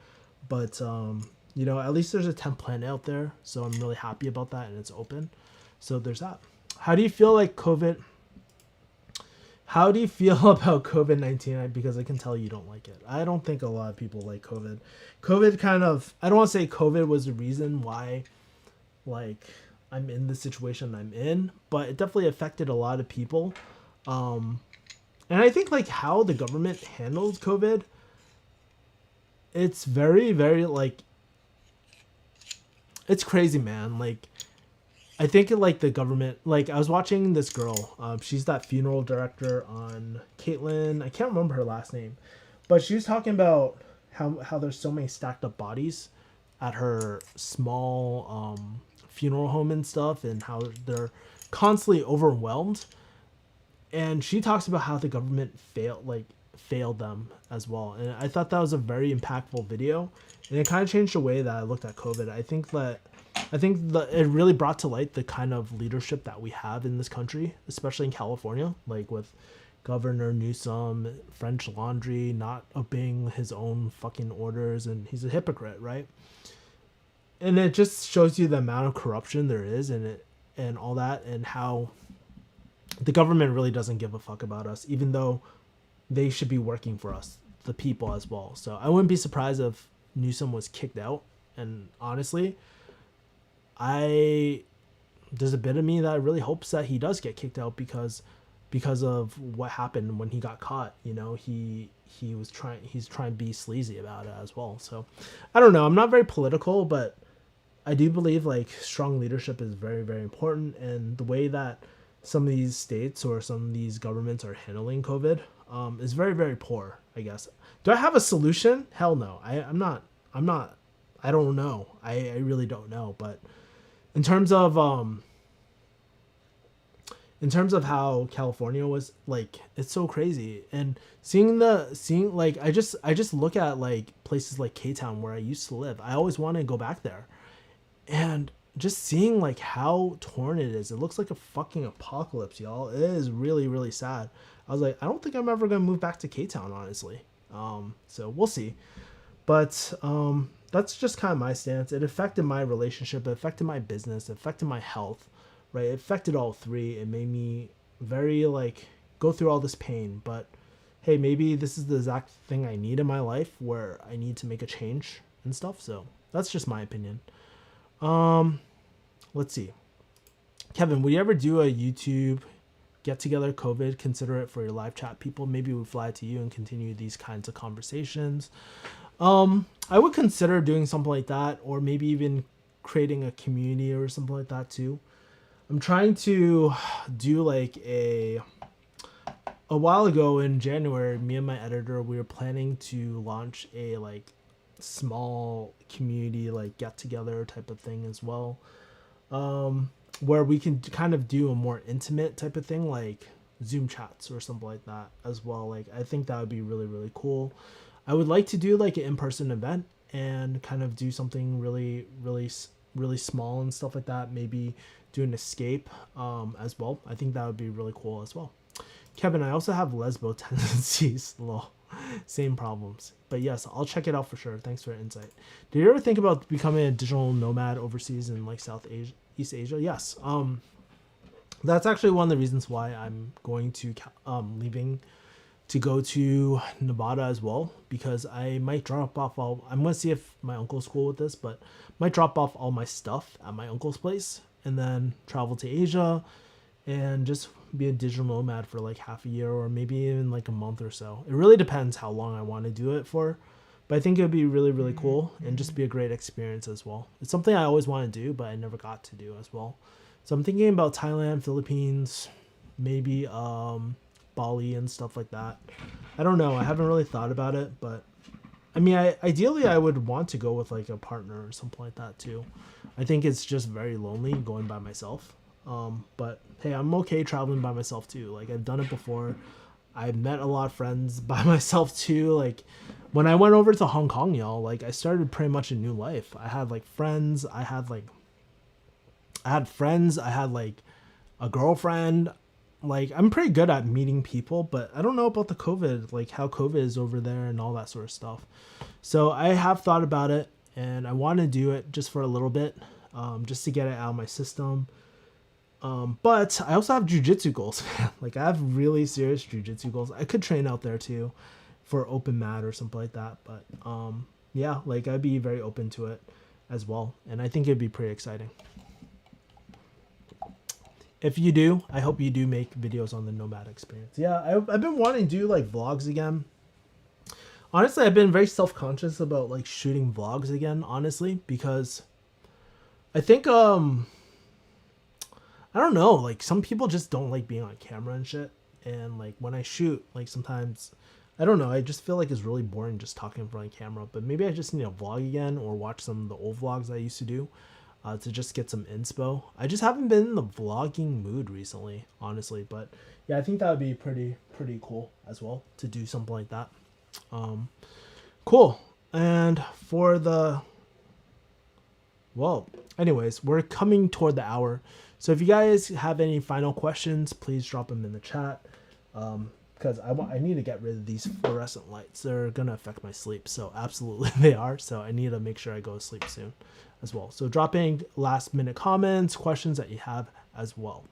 but you know, at least there's a 10 Planet out there, so I'm really happy about that, and it's open. So there's that. How do you feel about COVID-19? Because I can tell you don't like it. I don't think a lot of people like COVID. COVID kind of, I don't want to say COVID was the reason why, like, I'm in the situation I'm in, but it definitely affected a lot of people. And I think, like, how the government handled COVID, it's very, very, like, it's crazy, man. Like, I think, like, the government, like, I was watching this girl, she's that funeral director on Caitlyn, I can't remember her last name, but she was talking about how there's so many stacked up bodies at her small funeral home and stuff, and how they're constantly overwhelmed. And she talks about how the government failed them as well. And I thought that was a very impactful video, and it kind of changed the way that I looked at COVID. I think that it really brought to light the kind of leadership that we have in this country, especially in California, like with Governor Newsom, French Laundry not obeying his own fucking orders, and he's a hypocrite, right? And it just shows you the amount of corruption there is in it and all that, and how the government really doesn't give a fuck about us, even though they should be working for us, the people, as well. So I wouldn't be surprised if Newsom was kicked out. And honestly, there's a bit of me that really hopes that he does get kicked out because of what happened when he got caught. You know, he's trying to be sleazy about it as well. So I don't know. I'm not very political, but I do believe, like, strong leadership is very, very important. And the way that some of these states or some of these governments are handling COVID is very, very poor, I guess. Do I have a solution? Hell no. I'm not, I don't know. I really don't know. But in terms of how California was, like, it's so crazy. And seeing like, I just look at, like, places like K-Town where I used to live. I always want to go back there. And just seeing, like, how torn it is, it looks like a fucking apocalypse, y'all. It is really, really sad. I was like, I don't think I'm ever gonna move back to K-Town, honestly. So we'll see. But that's just kind of my stance. It affected my relationship, it affected my business, it affected my health, right? It affected all three. It made me very, like, go through all this pain. But hey, maybe this is the exact thing I need in my life where I need to make a change and stuff. So that's just my opinion. Let's see. Kevin, would you ever do a YouTube get together COVID? Consider it for your live chat people. Maybe we fly to you and continue these kinds of conversations. I would consider doing something like that, or maybe even creating a community or something like that too. I'm trying to do like a while ago in January, me and my editor, we were planning to launch a like small community like get together type of thing as well. Where we can kind of do a more intimate type of thing like Zoom chats or something like that as well. Like I think that would be really, really cool. I would like to do like an in-person event and kind of do something really, really, really small and stuff like that. Maybe do an escape as well. I think that would be really cool as well. Kevin, I also have lesbo tendencies. Lol. Same problems. But yes, I'll check it out for sure. Thanks for your insight. Did you ever think about becoming a digital nomad overseas in like South Asia, East Asia? Yes. That's actually one of the reasons why I'm going to leaving to go to Nevada as well, because I might drop off I'm going to see if my uncle's cool with this, but might drop off all my stuff at my uncle's place and then travel to Asia and just be a digital nomad for like half a year or maybe even like a month or so. It really depends how long I want to do it for, but I think it would be really, really cool and just be a great experience as well. It's something I always want to do, but I never got to do as well. So I'm thinking about Thailand, Philippines, maybe Bali and stuff like that. I don't know. I haven't really thought about it, but I mean, ideally I would want to go with like a partner or something like that too. I think it's just very lonely going by myself. But hey, I'm okay traveling by myself too. Like I've done it before. I've met a lot of friends by myself too. Like when I went over to Hong Kong, y'all, like I started pretty much a new life. I had like friends. I had friends. I had like a girlfriend. Like I'm pretty good at meeting people, but I don't know about the COVID, like how COVID is over there and all that sort of stuff. So I have thought about it and I want to do it just for a little bit, just to get it out of my system. But I also have Jiu Jitsu goals. Like I have really serious Jiu Jitsu goals. I could train out there too for open mat or something like that. But yeah, like I'd be very open to it as well. And I think it'd be pretty exciting. If you do, I hope you do make videos on the nomad experience. Yeah, I've been wanting to do like vlogs again. Honestly, I've been very self-conscious about like shooting vlogs again, honestly, because I think I don't know, like some people just don't like being on camera and shit. And like when I shoot, like sometimes I don't know, I just feel like it's really boring just talking in front of camera. But maybe I just need to vlog again or watch some of the old vlogs I used to do to just get some inspo. I just haven't been in the vlogging mood recently, honestly. But yeah, I think that would be pretty cool as well to do something like that. Cool. And for the anyways, we're coming toward the hour. So if you guys have any final questions, please drop them in the chat. Because I need to get rid of these fluorescent lights. They're going to affect my sleep. So absolutely they are. So I need to make sure I go to sleep soon as well. So drop in last minute comments, questions that you have as well.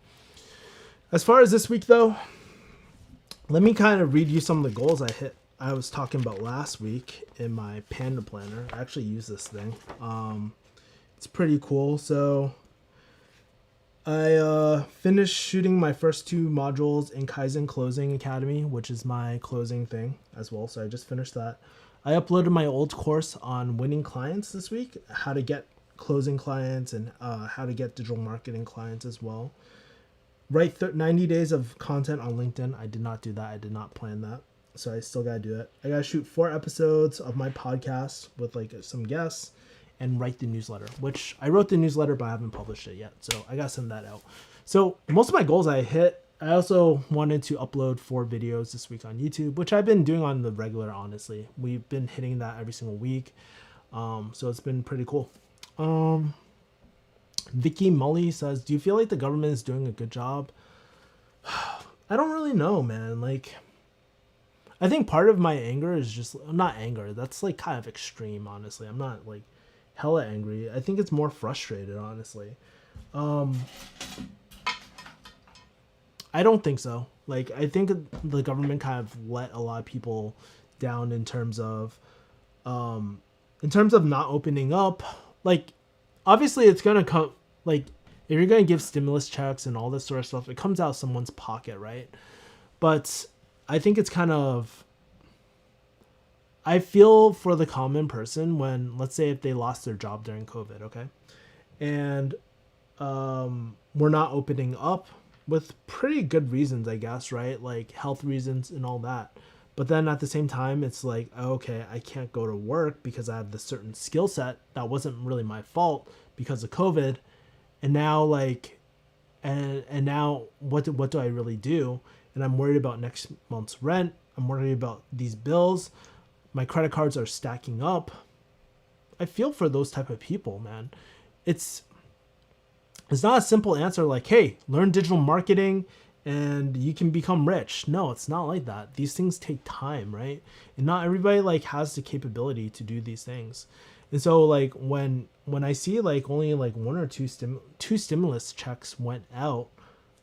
As far as this week though, let me kind of read you some of the goals I was talking about last week in my Panda Planner. I actually use this thing. It's pretty cool. So I finished shooting my first 2 modules in Kaizen Closing Academy, which is my closing thing as well. So I just finished that. I uploaded my old course on winning clients this week, how to get closing clients and how to get digital marketing clients as well. Write 90 days of content on LinkedIn. I did not do that. I did not plan that. So I still got to do it. I got to shoot 4 episodes of my podcast with like some guests and write the newsletter, which I wrote the newsletter, but I haven't published it yet. So I got to send that out. So most of my goals I hit. I also wanted to upload 4 videos this week on YouTube, which I've been doing on the regular, honestly. We've been hitting that every single week. So it's been pretty cool. Vicky Mully says, do you feel like the government is doing a good job? I don't really know, man. Like, I think part of my anger is just, not anger. That's like kind of extreme, honestly. I'm not like hella angry. I think it's more frustrated, honestly. I don't think so. Like, I think the government kind of let a lot of people down in terms of not opening up. Like, obviously it's gonna come, like, if you're gonna give stimulus checks and all this sort of stuff, it comes out of someone's pocket, right? But I think it's kind of, I feel for the common person when, let's say, if they lost their job during COVID, okay, and we're not opening up with pretty good reasons, I guess, right? Like health reasons and all that. But then at the same time, it's like, okay, I can't go to work because I have this certain skill set that wasn't really my fault because of COVID. And now, like, and now what do I really do? And I'm worried about next month's rent. I'm worried about these bills. My credit cards are stacking up. I feel for those type of people, man. It's not a simple answer like, hey, learn digital marketing and you can become rich. No, it's not like that. These things take time, right? And not everybody like has the capability to do these things. And so like when I see like only like one or two stimulus checks went out,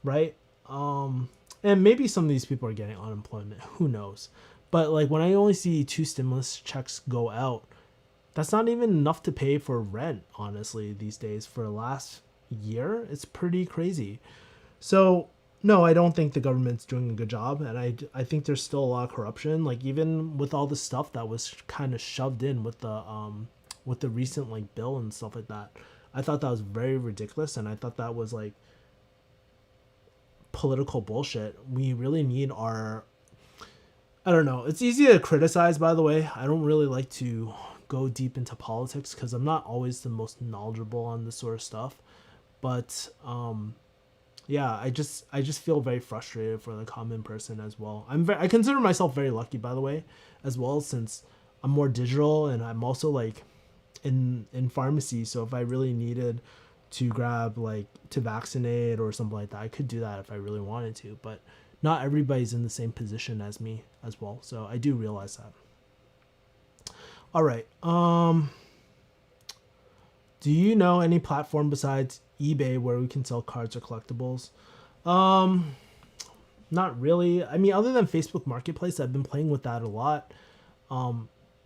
right? And maybe some of these people are getting unemployment, who knows? But like when I only see 2 stimulus checks go out, that's not even enough to pay for rent, honestly, these days. For the last year, it's pretty crazy. So no, I don't think the government's doing a good job, and I think there's still a lot of corruption. Like even with all the stuff that was kind of shoved in with the recent like bill and stuff like that, I thought that was very ridiculous, and I thought that was like political bullshit. We really need our, I don't know. It's easy to criticize, by the way. I don't really like to go deep into politics because I'm not always the most knowledgeable on this sort of stuff. But yeah, I just feel very frustrated for the common person as well. I consider myself very lucky, by the way, as well, since I'm more digital and I'm also like in pharmacy. So if I really needed to grab like to vaccinate or something like that, I could do that if I really wanted to. But not everybody's in the same position as me as well. So I do realize that. All right. Do you know any platform besides eBay where we can sell cards or collectibles? Not really. I mean, other than Facebook Marketplace, I've been playing with that a lot.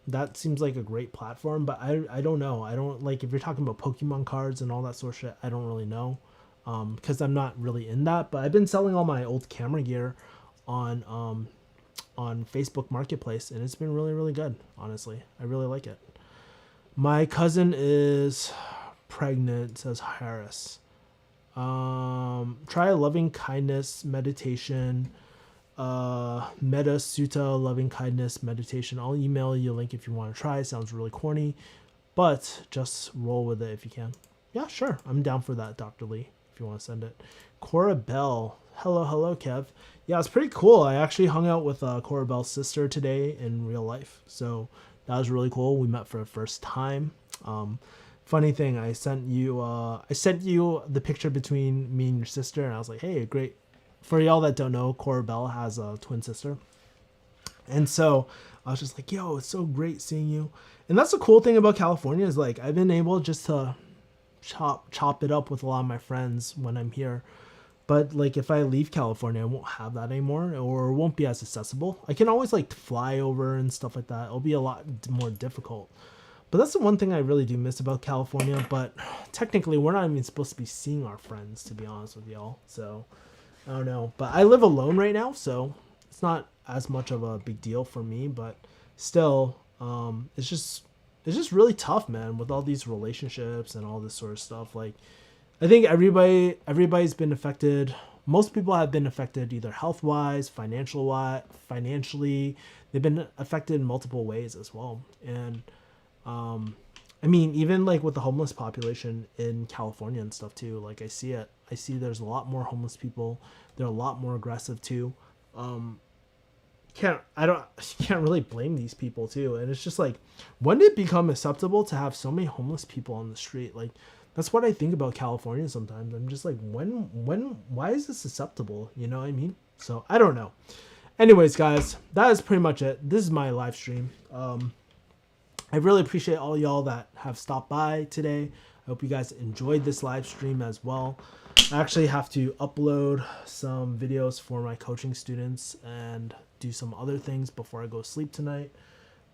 That seems like a great platform, but I don't know. I don't like, if you're talking about Pokemon cards and all that sort of shit, I don't really know. Because I'm not really in that, but I've been selling all my old camera gear on Facebook Marketplace, and it's been really, really good. Honestly, I really like it. My cousin is pregnant, says Harris. Try loving kindness meditation. Metta Sutta loving kindness meditation. I'll email you a link if you want to try. It sounds really corny, but just roll with it if you can. Yeah, sure. I'm down for that, Dr. Lee, if you want to send it. Cora Bell. Hello, Kev. Yeah, it's pretty cool. I actually hung out with Cora Bell's sister today in real life. So that was really cool. We met for the first time. Funny thing, I sent you the picture between me and your sister, and I was like, hey, great. For y'all that don't know, Cora Bell has a twin sister. And so I was just like, yo, it's so great seeing you. And that's the cool thing about California is like I've been able just to chop it up with a lot of my friends when I'm here. But like if I leave California, I won't have that anymore, or it won't be as accessible. I can always like fly over and stuff like that. It'll be a lot more difficult. But that's the one thing I really do miss about California. But technically, we're not even supposed to be seeing our friends, to be honest with y'all. So I don't know. But I live alone right now, so it's not as much of a big deal for me. But still, it's just really tough, man, with all these relationships and all this sort of stuff. Like, I think everybody's been affected. Most people have been affected either health-wise, financially. They've been affected in multiple ways as well. And I mean, even like with the homeless population in California and stuff too, like I see it. I see there's a lot more homeless people. They're a lot more aggressive too. Can't really blame these people too. And it's just like, when did it become acceptable to have so many homeless people on the street? Like, that's what I think about California sometimes. I'm just like, why is this acceptable? You know what I mean? So I don't know. Anyways, guys, that is pretty much it. This is my live stream. I really appreciate all y'all that have stopped by today. I hope you guys enjoyed this live stream as well. I actually have to upload some videos for my coaching students and do some other things before I go to sleep tonight.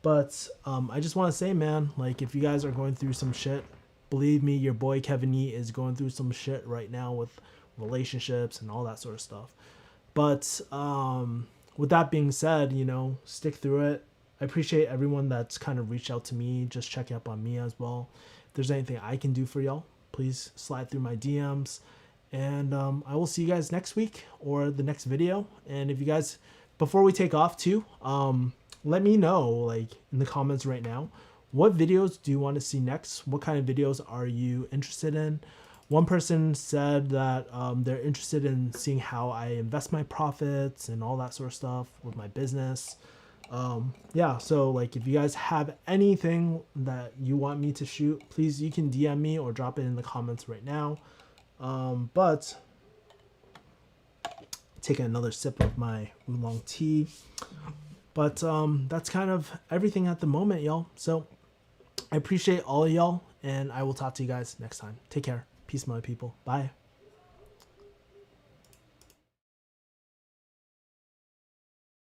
But I just want to say, man, like, if you guys are going through some shit, believe me, your boy Kevin E is going through some shit right now with relationships and all that sort of stuff. But with that being said, you know, stick through it. I appreciate everyone that's kind of reached out to me, just checking up on me as well. If there's anything I can do for y'all, please slide through my DMs. And I will see you guys next week or the next video. And if you guys, before we take off too, let me know, like, in the comments right now, what videos do you want to see next? What kind of videos are you interested in? One person said that they're interested in seeing how I invest my profits and all that sort of stuff with my business. Yeah, so like, if you guys have anything that you want me to shoot, please, you can DM me or drop it in the comments right now. But taking another sip of my oolong tea. But that's kind of everything at the moment, y'all. So I appreciate all of y'all, and I will talk to you guys next time. Take care. Peace, my people. Bye.